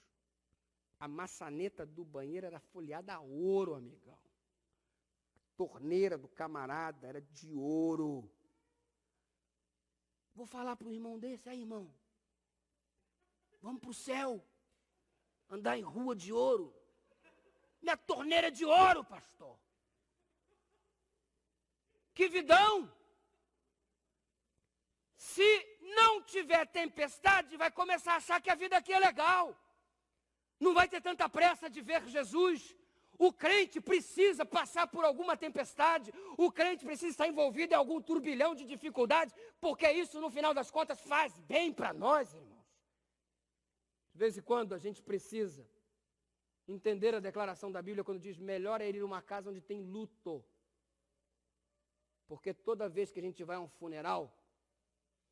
A maçaneta do banheiro era folheada a ouro, amigão. A torneira do camarada era de ouro. Vou falar para um irmão desse, aí irmão, vamos para o céu, andar em rua de ouro. Minha torneira é de ouro, pastor. Que vidão! Se não tiver tempestade, vai começar a achar que a vida aqui é legal. Não vai ter tanta pressa de ver Jesus. O crente precisa passar por alguma tempestade. O crente precisa estar envolvido em algum turbilhão de dificuldades, porque isso, no final das contas, faz bem para nós, irmãos. De vez em quando, a gente precisa entender a declaração da Bíblia quando diz: melhor é ir a uma casa onde tem luto. Porque toda vez que a gente vai a um funeral,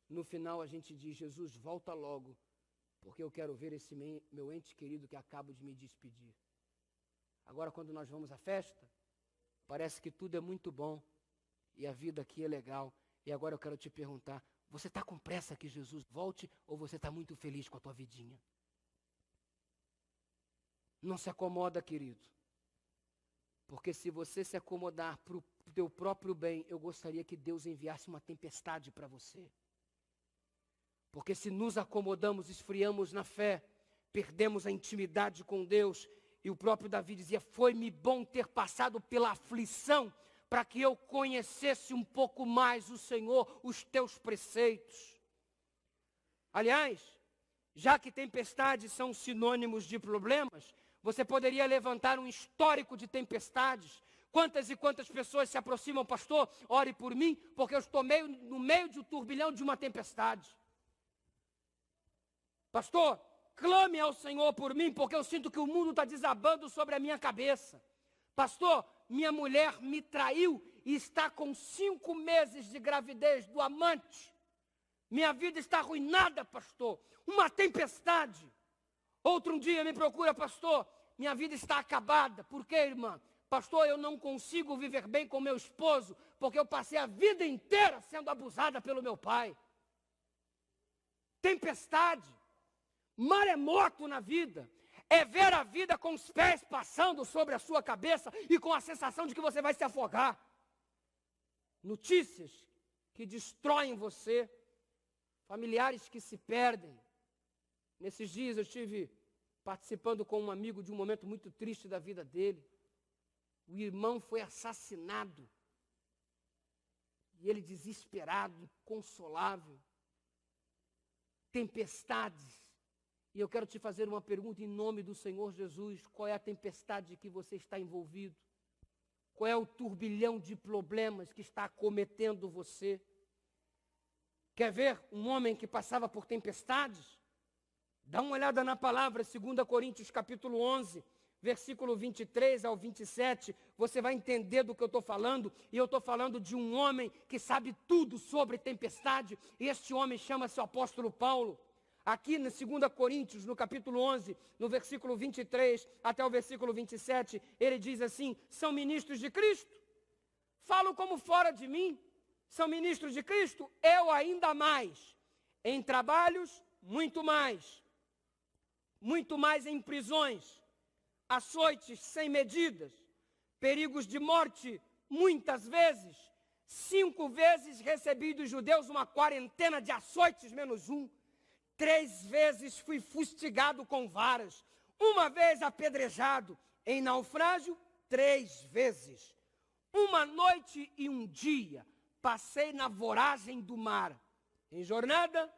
no final a gente diz: Jesus, volta logo, porque eu quero ver esse meu ente querido que acabo de me despedir. Agora, quando nós vamos à festa, parece que tudo é muito bom e a vida aqui é legal. E agora eu quero te perguntar, você está com pressa que Jesus volte ou você está muito feliz com a tua vidinha? Não se acomoda, querido. Porque se você se acomodar para o teu próprio bem, eu gostaria que Deus enviasse uma tempestade para você. Porque se nos acomodamos, esfriamos na fé, perdemos a intimidade com Deus. E o próprio Davi dizia: foi-me bom ter passado pela aflição, para que eu conhecesse um pouco mais o Senhor, os teus preceitos. Aliás, já que tempestades são sinônimos de problemas, você poderia levantar um histórico de tempestades. Quantas e quantas pessoas se aproximam: pastor, ore por mim, porque eu estou no meio de um turbilhão de uma tempestade. Pastor, clame ao Senhor por mim, porque eu sinto que o mundo está desabando sobre a minha cabeça. Pastor, minha mulher me traiu e está com 5 meses de gravidez do amante. Minha vida está arruinada, pastor. Uma tempestade. Outro dia me procura: pastor, minha vida está acabada. Por quê, irmã? Pastor, eu não consigo viver bem com meu esposo, porque eu passei a vida inteira sendo abusada pelo meu pai. Tempestade, maremoto na vida, é ver a vida com os pés passando sobre a sua cabeça e com a sensação de que você vai se afogar. Notícias que destroem você, familiares que se perdem. Nesses dias eu estive participando com um amigo de um momento muito triste da vida dele. O irmão foi assassinado. E ele desesperado, inconsolável. Tempestades. E eu quero te fazer uma pergunta em nome do Senhor Jesus. Qual é a tempestade que você está envolvido? Qual é o turbilhão de problemas que está acometendo você? Quer ver um homem que passava por tempestades? Dá uma olhada na palavra, 2 Coríntios capítulo 11, versículo 23 ao 27. Você vai entender do que eu estou falando. E eu estou falando de um homem que sabe tudo sobre tempestade. E este homem chama-se o apóstolo Paulo. Aqui no 2 Coríntios, no capítulo 11, no versículo 23 até o versículo 27, ele diz assim: são ministros de Cristo? Falam como fora de mim. São ministros de Cristo? Eu ainda mais. Em trabalhos, muito mais. Muito mais em prisões, açoites sem medidas, perigos de morte, muitas vezes. 5 vezes recebi dos judeus uma quarentena de açoites menos um. 3 vezes fui fustigado com varas, 1 vez apedrejado, em naufrágio 3 vezes. 1 noite e 1 dia passei na voragem do mar. Em jornada,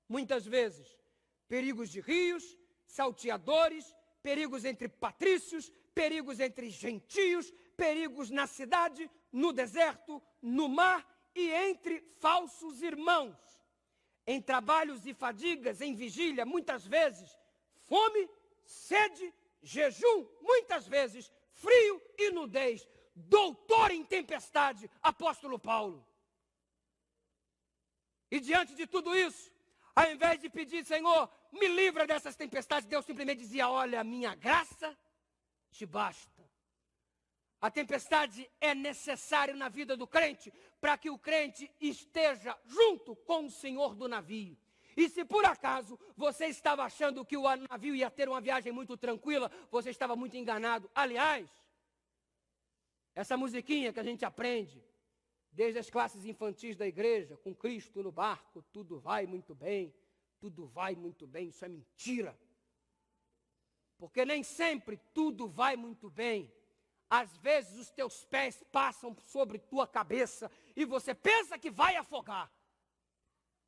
muitas vezes, perigos de rios, salteadores, perigos entre patrícios, perigos entre gentios, perigos na cidade, no deserto, no mar e entre falsos irmãos. Em trabalhos e fadigas, em vigília, muitas vezes, fome, sede, jejum, muitas vezes, frio e nudez. Doutor em tempestade, apóstolo Paulo. E diante de tudo isso, ao invés de pedir, Senhor, me livra dessas tempestades, Deus simplesmente dizia: olha, a minha graça te basta. A tempestade é necessária na vida do crente, para que o crente esteja junto com o Senhor do navio. E se por acaso você estava achando que o navio ia ter uma viagem muito tranquila, você estava muito enganado. Aliás, essa musiquinha que a gente aprende, desde as classes infantis da igreja, com Cristo no barco, tudo vai muito bem, tudo vai muito bem, isso é mentira. Porque nem sempre tudo vai muito bem. Às vezes os teus pés passam sobre tua cabeça e você pensa que vai afogar.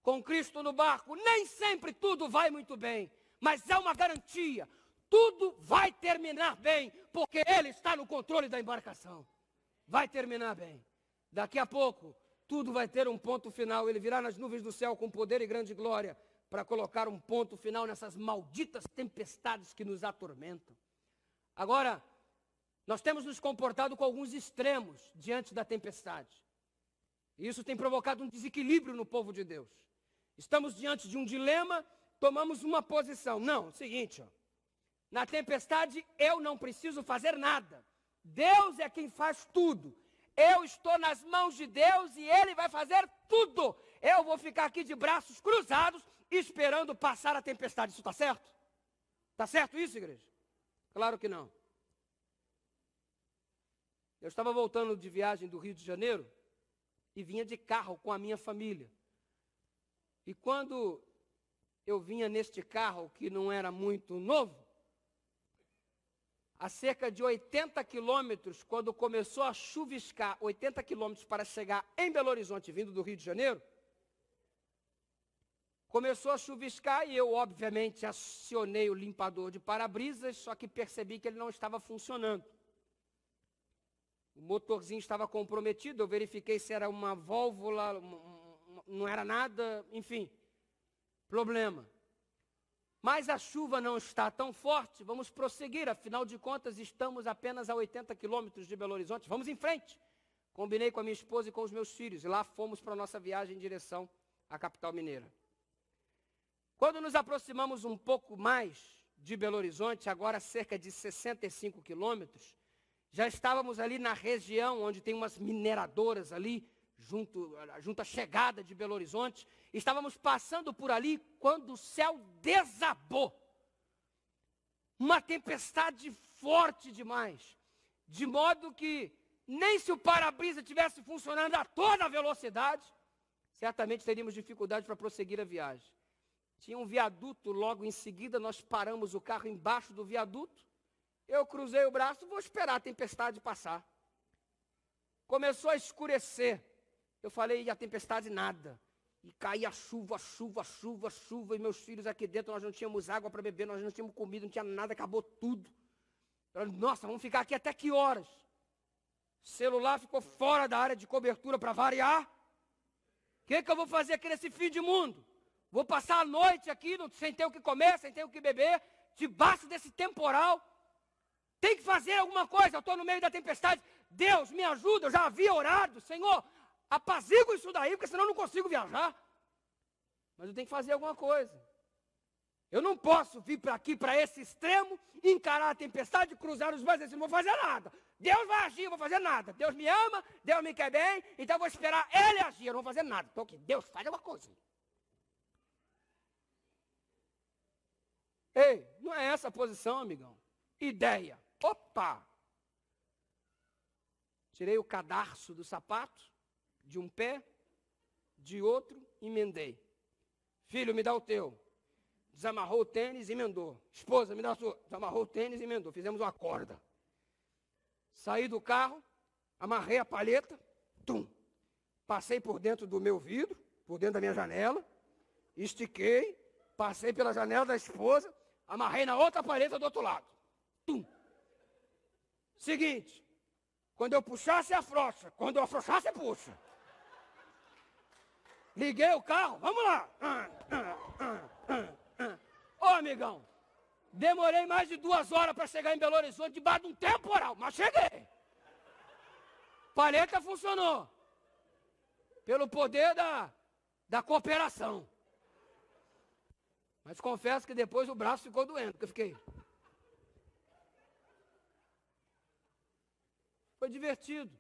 Com Cristo no barco, nem sempre tudo vai muito bem, mas é uma garantia. Tudo vai terminar bem, porque Ele está no controle da embarcação. Vai terminar bem. Daqui a pouco, tudo vai ter um ponto final. Ele virá nas nuvens do céu com poder e grande glória para colocar um ponto final nessas malditas tempestades que nos atormentam. Agora, nós temos nos comportado com alguns extremos diante da tempestade. E isso tem provocado um desequilíbrio no povo de Deus. Estamos diante de um dilema, tomamos uma posição. Não, é o seguinte, ó, na tempestade eu não preciso fazer nada. Deus é quem faz tudo. Eu estou nas mãos de Deus e Ele vai fazer tudo. Eu vou ficar aqui de braços cruzados, esperando passar a tempestade. Isso está certo? Está certo isso, igreja? Claro que não. Eu estava voltando de viagem do Rio de Janeiro e vinha de carro com a minha família. E quando eu vinha neste carro, que não era muito novo, a cerca de 80 quilômetros, quando começou a chuviscar, 80 quilômetros para chegar em Belo Horizonte, vindo do Rio de Janeiro, começou a chuviscar e eu, obviamente, acionei o limpador de para-brisas, só que percebi que ele não estava funcionando. O motorzinho estava comprometido, eu verifiquei se era uma válvula, não era nada, enfim, problema. Mas a chuva não está tão forte, vamos prosseguir, afinal de contas estamos apenas a 80 quilômetros de Belo Horizonte, vamos em frente. Combinei com a minha esposa e com os meus filhos, e lá fomos para a nossa viagem em direção à capital mineira. Quando nos aproximamos um pouco mais de Belo Horizonte, agora cerca de 65 quilômetros, Já estávamos ali na região onde tem umas mineradoras ali, junto à chegada de Belo Horizonte. Estávamos passando por ali quando o céu desabou. Uma tempestade forte demais, de modo que nem se o para-brisa tivesse funcionando a toda velocidade, certamente teríamos dificuldade para prosseguir a viagem. Tinha um viaduto logo em seguida, nós paramos o carro embaixo do viaduto. Eu cruzei o braço, vou esperar a tempestade passar. Começou a escurecer. Eu falei, e a tempestade nada. E caía chuva, e meus filhos aqui dentro, nós não tínhamos água para beber, nós não tínhamos comida, não tinha nada, acabou tudo. Eu falei, nossa, vamos ficar aqui até que horas? O celular ficou fora da área de cobertura para variar. O que eu vou fazer aqui nesse fim de mundo? Vou passar a noite aqui, sem ter o que comer, sem ter o que beber, debaixo desse temporal. Tem que fazer alguma coisa, eu estou no meio da tempestade. Deus, me ajuda, eu já havia orado. Senhor, apazigua isso daí, porque senão eu não consigo viajar. Mas eu tenho que fazer alguma coisa. Eu não posso vir para aqui, para esse extremo, encarar a tempestade, cruzar os braços e dizer, não vou fazer nada. Deus vai agir, eu não vou fazer nada. Deus me ama, Deus me quer bem, então eu vou esperar Ele agir, eu não vou fazer nada. Então que Deus faz alguma coisa. Ei, não é essa a posição, amigão. Ideia. Opa! Tirei o cadarço do sapato, de um pé, de outro, emendei. Filho, me dá o teu. Desamarrou o tênis e emendou. Esposa, me dá a sua. Desamarrou o tênis e emendou. Fizemos uma corda. Saí do carro, amarrei a palheta, tum. Passei por dentro do meu vidro, por dentro da minha janela, estiquei, passei pela janela da esposa, amarrei na outra palheta do outro lado. Tum. Seguinte, quando eu puxasse, afrouxa. Quando eu afrouxasse, puxa. Liguei o carro, vamos lá. Ô, amigão, demorei mais de 2 horas para chegar em Belo Horizonte, debaixo de um temporal, mas cheguei. Palheta funcionou. Pelo poder da cooperação. Mas confesso que depois o braço ficou doendo, porque eu fiquei... Foi divertido.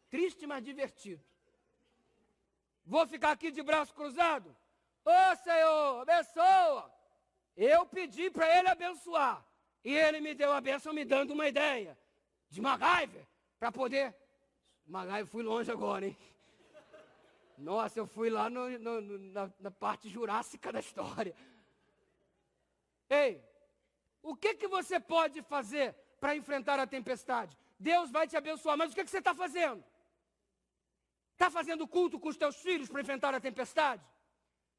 Triste, mas divertido. Vou ficar aqui de braço cruzado? Ô, Senhor, abençoa. Eu pedi para Ele abençoar. E Ele me deu a bênção me dando uma ideia de MacGyver para poder... MacGyver, fui longe agora, hein? Nossa, eu fui lá na parte jurássica da história. Ei, o que você pode fazer para enfrentar a tempestade? Deus vai te abençoar, mas o que você está fazendo? Está fazendo culto com os teus filhos para enfrentar a tempestade?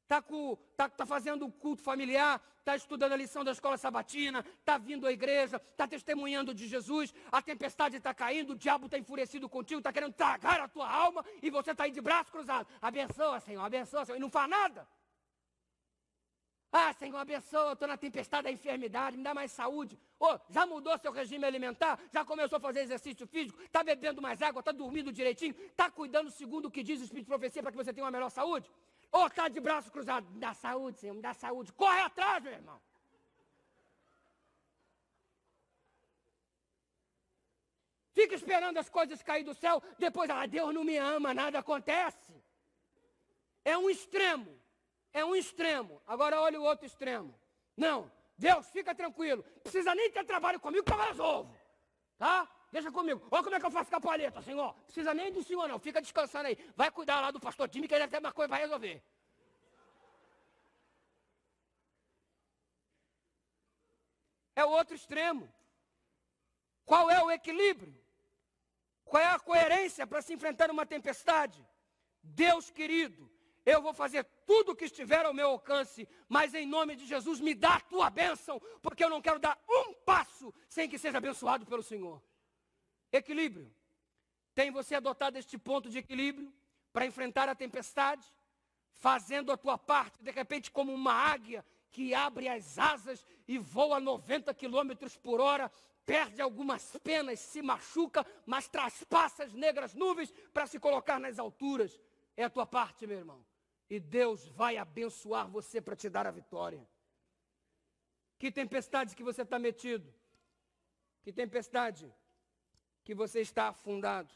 Está fazendo culto familiar? Está estudando a lição da escola sabatina? Está vindo à igreja? Está testemunhando de Jesus? A tempestade está caindo, o diabo está enfurecido contigo, está querendo tragar a tua alma e você está aí de braço cruzado. Abençoa, Senhor, e não faz nada. Ah, Senhor, abençoa, eu estou na tempestade da enfermidade, me dá mais saúde. Já mudou seu regime alimentar? Já começou a fazer exercício físico? Está bebendo mais água? Está dormindo direitinho? Está cuidando segundo o que diz o Espírito de Profecia para que você tenha uma melhor saúde? Ou está de braço cruzado? Me dá saúde, Senhor, me dá saúde. Corre atrás, meu irmão. Fica esperando as coisas cair do céu, depois, Deus não me ama, nada acontece. É um extremo. É um extremo. Agora olha o outro extremo. Não, Deus, fica tranquilo. Precisa nem ter trabalho comigo que eu resolvo. Tá? Deixa comigo. Olha como é que eu faço com a palheta, Senhor. Precisa nem do Senhor, não. Fica descansando aí. Vai cuidar lá do pastor Jimmy, que ele deve ter uma coisa para resolver. É o outro extremo. Qual é o equilíbrio? Qual é a coerência para se enfrentar uma tempestade? Deus querido, eu vou fazer tudo o que estiver ao meu alcance, mas em nome de Jesus me dá a tua bênção, porque eu não quero dar um passo sem que seja abençoado pelo Senhor. Equilíbrio. Tem você adotado este ponto de equilíbrio para enfrentar a tempestade, fazendo a tua parte, de repente como uma águia que abre as asas e voa 90 quilômetros por hora, perde algumas penas, se machuca, mas traspassa as negras nuvens para se colocar nas alturas. É a tua parte, meu irmão. E Deus vai abençoar você para te dar a vitória. Que tempestades que você está metido? Que tempestade que você está afundado.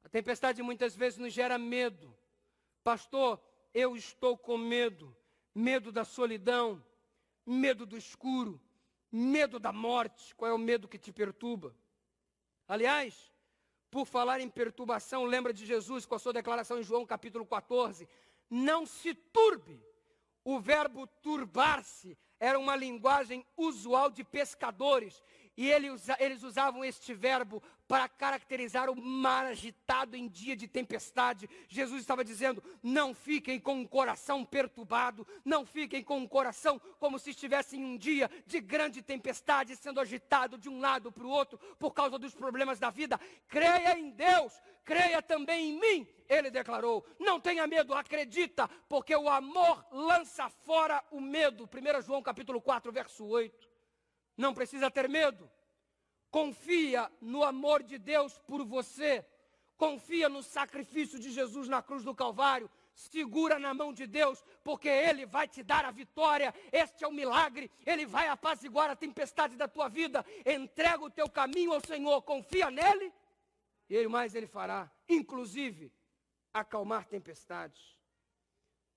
A tempestade muitas vezes nos gera medo. Pastor, eu estou com medo. Medo da solidão, medo do escuro, medo da morte. Qual é o medo que te perturba? Aliás, por falar em perturbação, lembra de Jesus com a sua declaração em João capítulo 14. Não se turbe. O verbo turbar-se era uma linguagem usual de pescadores. E eles usavam este verbo para caracterizar o mar agitado em dia de tempestade. Jesus estava dizendo, não fiquem com o coração perturbado, não fiquem com o coração como se estivessem em um dia de grande tempestade, sendo agitado de um lado para o outro, por causa dos problemas da vida. Creia em Deus, creia também em mim, ele declarou. Não tenha medo, acredita, porque o amor lança fora o medo. 1 João capítulo 4, verso 8. Não precisa ter medo. Confia no amor de Deus por você. Confia no sacrifício de Jesus na cruz do Calvário. Segura na mão de Deus, porque Ele vai te dar a vitória. Este é o milagre. Ele vai apaziguar a tempestade da tua vida. Entrega o teu caminho ao Senhor. Confia nele. E Ele fará. Inclusive, acalmar tempestades.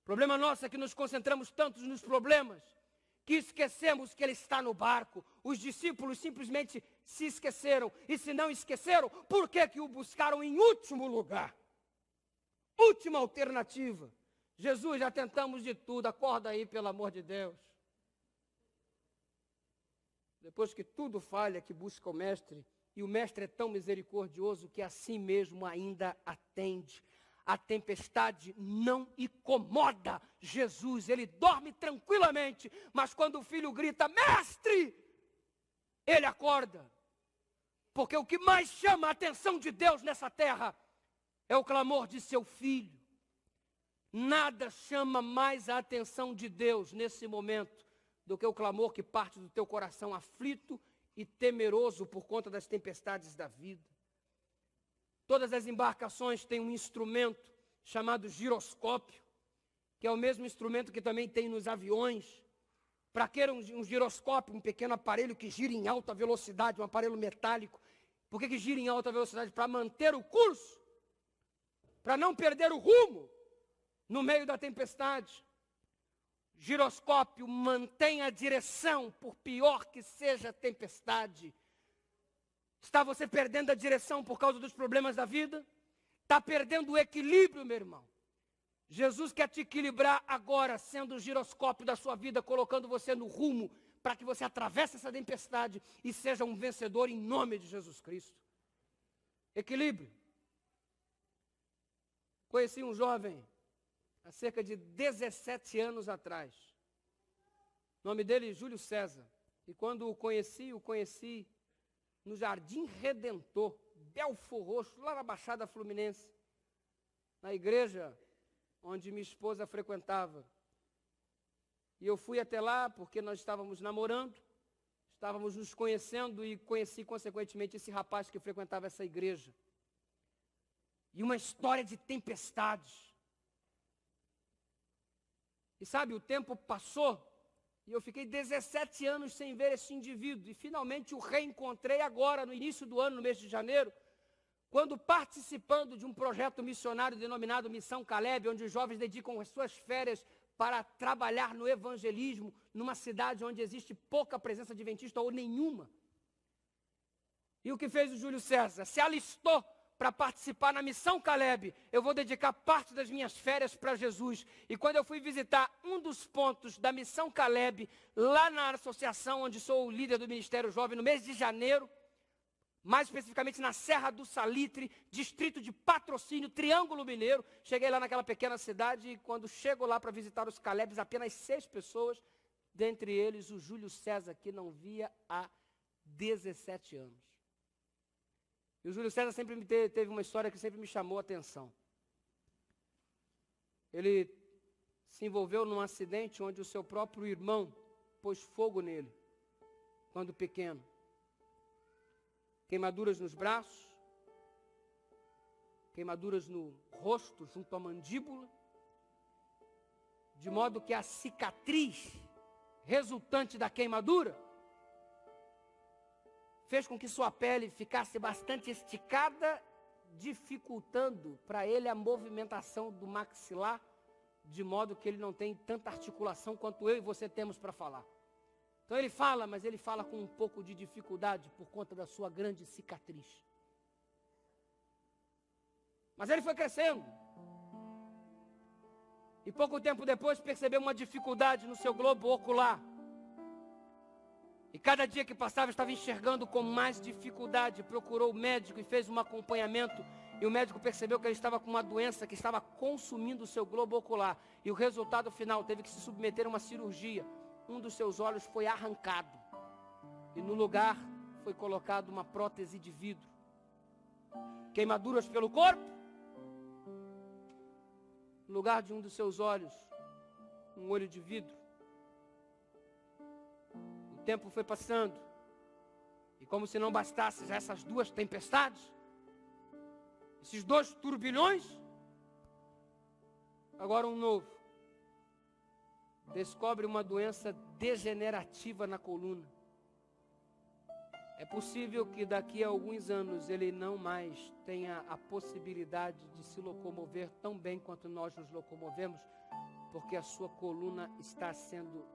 O problema nosso é que nos concentramos tanto nos problemas, que esquecemos que Ele está no barco. Os discípulos simplesmente se esqueceram. E se não esqueceram, por que que o buscaram em último lugar? Última alternativa. Jesus, já tentamos de tudo, acorda aí, pelo amor de Deus. Depois que tudo falha, que busca o Mestre, e o Mestre é tão misericordioso que assim mesmo ainda atende. A tempestade não incomoda Jesus, ele dorme tranquilamente, mas quando o filho grita, Mestre, ele acorda. Porque o que mais chama a atenção de Deus nessa terra é o clamor de seu filho. Nada chama mais a atenção de Deus nesse momento do que o clamor que parte do teu coração aflito e temeroso por conta das tempestades da vida. Todas as embarcações têm um instrumento chamado giroscópio, que é o mesmo instrumento que também tem nos aviões. Para que era um giroscópio, um pequeno aparelho que gira em alta velocidade, um aparelho metálico. Por que gira em alta velocidade? Para manter o curso, para não perder o rumo no meio da tempestade. Giroscópio mantém a direção, por pior que seja a tempestade. Está você perdendo a direção por causa dos problemas da vida? Está perdendo o equilíbrio, meu irmão. Jesus quer te equilibrar agora, sendo o giroscópio da sua vida, colocando você no rumo, para que você atravesse essa tempestade e seja um vencedor em nome de Jesus Cristo. Equilíbrio. Conheci um jovem há cerca de 17 anos atrás. O nome dele é Júlio César. E quando o conheci no Jardim Redentor, Belfor Roxo, lá na Baixada Fluminense, na igreja onde minha esposa frequentava. E eu fui até lá porque nós estávamos namorando, estávamos nos conhecendo e conheci, consequentemente, esse rapaz que frequentava essa igreja. E uma história de tempestades. E sabe, o tempo passou e eu fiquei 17 anos sem ver esse indivíduo. E finalmente o reencontrei agora, no início do ano, no mês de janeiro, quando participando de um projeto missionário denominado Missão Caleb, onde os jovens dedicam as suas férias para trabalhar no evangelismo, numa cidade onde existe pouca presença adventista ou nenhuma. E o que fez o Júlio César? Se alistou para participar na Missão Caleb. Eu vou dedicar parte das minhas férias para Jesus. E quando eu fui visitar um dos pontos da Missão Caleb, lá na associação onde sou o líder do Ministério Jovem, no mês de janeiro, mais especificamente na Serra do Salitre, distrito de Patrocínio, Triângulo Mineiro. Cheguei lá naquela pequena cidade e quando chego lá para visitar os Calebs, apenas 6 pessoas, dentre eles o Júlio César, que não via há 17 anos. E o Júlio César sempre teve uma história que sempre me chamou a atenção. Ele se envolveu num acidente onde o seu próprio irmão pôs fogo nele, quando pequeno. Queimaduras nos braços, queimaduras no rosto, junto à mandíbula, de modo que a cicatriz resultante da queimadura fez com que sua pele ficasse bastante esticada, dificultando para ele a movimentação do maxilar, de modo que ele não tem tanta articulação quanto eu e você temos para falar. Então ele fala, mas ele fala com um pouco de dificuldade por conta da sua grande cicatriz. Mas ele foi crescendo. E pouco tempo depois percebeu uma dificuldade no seu globo ocular. E cada dia que passava estava enxergando com mais dificuldade. Procurou o médico e fez um acompanhamento. E o médico percebeu que ele estava com uma doença que estava consumindo o seu globo ocular. E o resultado final, teve que se submeter a uma cirurgia. Um dos seus olhos foi arrancado. E no lugar foi colocado uma prótese de vidro. Queimaduras pelo corpo. No lugar de um dos seus olhos, um olho de vidro. O tempo foi passando. E como se não bastasse já essas duas tempestades, esses dois turbilhões, agora um novo. Descobre uma doença degenerativa na coluna. É possível que daqui a alguns anos ele não mais tenha a possibilidade de se locomover tão bem quanto nós nos locomovemos, porque a sua coluna está sendo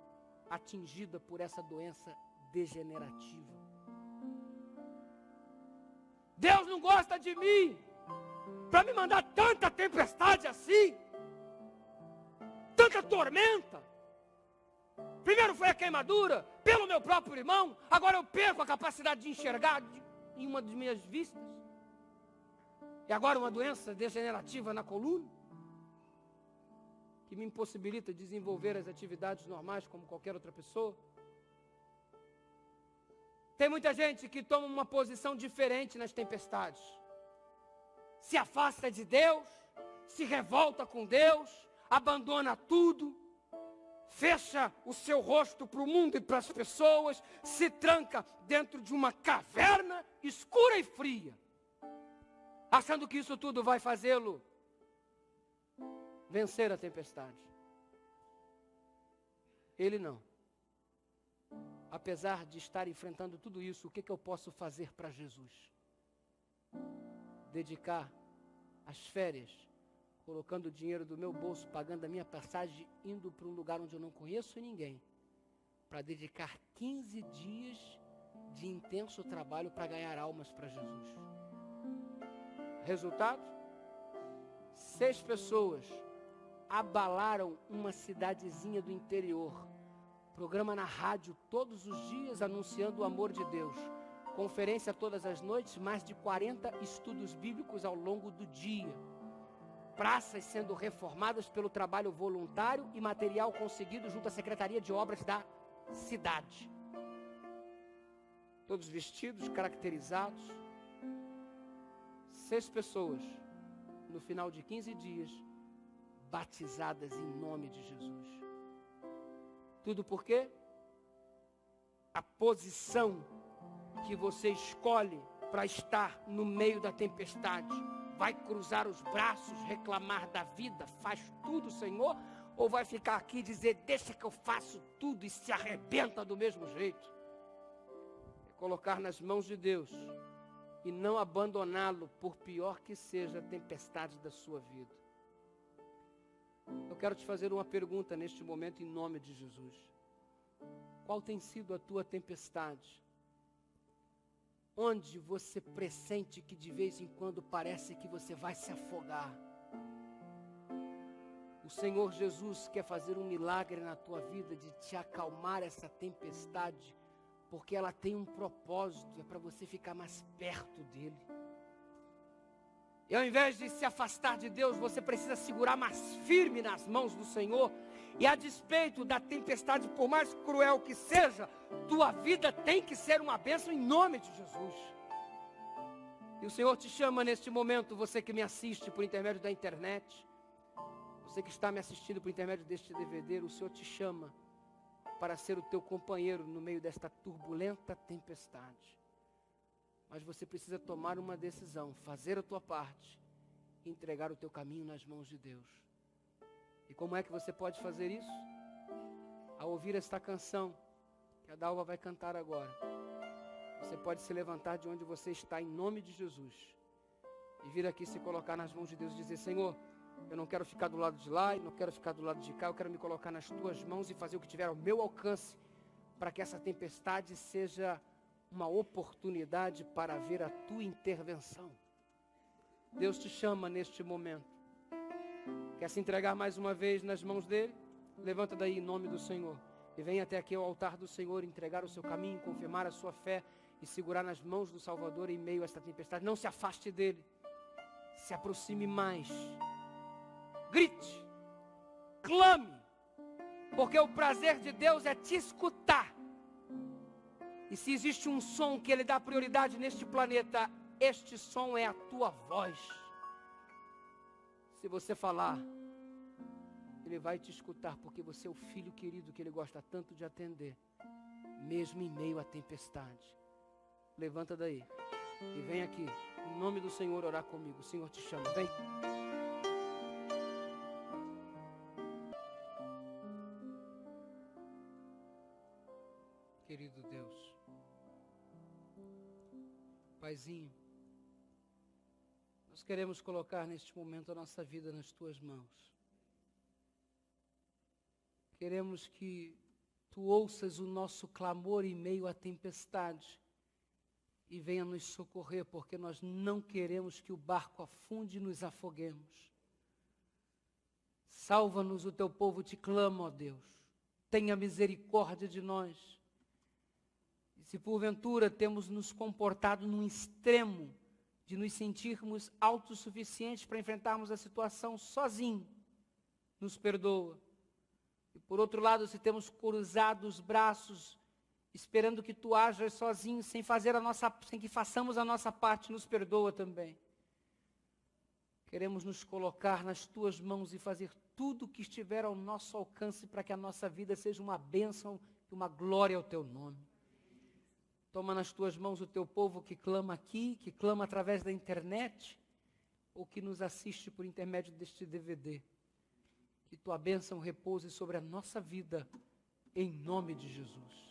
atingida por essa doença degenerativa. Deus não gosta de mim para me mandar tanta tempestade assim, tanta tormenta. Primeiro foi a queimadura pelo meu próprio irmão, agora eu perco a capacidade de enxergar em uma das minhas vistas. E agora uma doença degenerativa na coluna, que me impossibilita desenvolver as atividades normais como qualquer outra pessoa. Tem muita gente que toma uma posição diferente nas tempestades. Se afasta de Deus, se revolta com Deus, abandona tudo, fecha o seu rosto para o mundo e para as pessoas, se tranca dentro de uma caverna escura e fria, achando que isso tudo vai fazê-lo vencer a tempestade. Ele não. Apesar de estar enfrentando tudo isso, o que eu posso fazer para Jesus? Dedicar as férias, colocando o dinheiro do meu bolso, pagando a minha passagem, indo para um lugar onde eu não conheço ninguém, para dedicar 15 dias de intenso trabalho para ganhar almas para Jesus. Resultado? 6 pessoas abalaram uma cidadezinha do interior. Programa na rádio todos os dias anunciando o amor de Deus. Conferência todas as noites, mais de 40 estudos bíblicos ao longo do dia. Praças sendo reformadas pelo trabalho voluntário e material conseguido junto à Secretaria de Obras da cidade. Todos vestidos, caracterizados. 6 pessoas, no final de 15 dias, batizadas em nome de Jesus. Tudo por quê? A posição que você escolhe para estar no meio da tempestade. Vai cruzar os braços, reclamar da vida, faz tudo, Senhor? Ou vai ficar aqui e dizer, deixa que eu faço tudo e se arrebenta do mesmo jeito? É colocar nas mãos de Deus e não abandoná-lo, por pior que seja a tempestade da sua vida. Eu quero te fazer uma pergunta neste momento em nome de Jesus. Qual tem sido a tua tempestade? Onde você pressente que de vez em quando parece que você vai se afogar? O Senhor Jesus quer fazer um milagre na tua vida de te acalmar essa tempestade, porque ela tem um propósito, é para você ficar mais perto dele. E ao invés de se afastar de Deus, você precisa segurar mais firme nas mãos do Senhor. E a despeito da tempestade, por mais cruel que seja, tua vida tem que ser uma bênção em nome de Jesus. E o Senhor te chama neste momento, você que me assiste por intermédio da internet, você que está me assistindo por intermédio deste DVD, o Senhor te chama para ser o teu companheiro no meio desta turbulenta tempestade. Mas você precisa tomar uma decisão, fazer a tua parte, entregar o teu caminho nas mãos de Deus. E como é que você pode fazer isso? Ao ouvir esta canção, que a Dalva vai cantar agora. Você pode se levantar de onde você está em nome de Jesus e vir aqui se colocar nas mãos de Deus e dizer: Senhor, eu não quero ficar do lado de lá e não quero ficar do lado de cá, eu quero me colocar nas tuas mãos e fazer o que tiver ao meu alcance para que essa tempestade seja uma oportunidade para ver a tua intervenção. Deus te chama neste momento. Quer se entregar mais uma vez nas mãos dele? Levanta daí em nome do Senhor e venha até aqui ao altar do Senhor, entregar o seu caminho, confirmar a sua fé e segurar nas mãos do Salvador em meio a esta tempestade. Não se afaste dele, se aproxime mais, grite, clame, porque o prazer de Deus é te escutar. E se existe um som que ele dá prioridade neste planeta, este som é a tua voz. Se você falar, ele vai te escutar, porque você é o filho querido que ele gosta tanto de atender, mesmo em meio à tempestade. Levanta daí e vem aqui, em nome do Senhor, orar comigo. O Senhor te chama, vem. Querido Deus, Paizinho, nós queremos colocar neste momento a nossa vida nas tuas mãos. Queremos que tu ouças o nosso clamor em meio à tempestade e venha nos socorrer, porque nós não queremos que o barco afunde e nos afoguemos. Salva-nos, o teu povo te clama, ó Deus. Tenha misericórdia de nós. E se porventura temos nos comportado num extremo de nos sentirmos autossuficientes para enfrentarmos a situação sozinho, nos perdoa. E por outro lado, se temos cruzado os braços, esperando que tu ajas sozinho, sem que façamos a nossa parte, nos perdoa também. Queremos nos colocar nas tuas mãos e fazer tudo o que estiver ao nosso alcance para que a nossa vida seja uma bênção e uma glória ao teu nome. Toma nas tuas mãos o teu povo que clama aqui, que clama através da internet, ou que nos assiste por intermédio deste DVD. Que tua bênção repouse sobre a nossa vida, em nome de Jesus.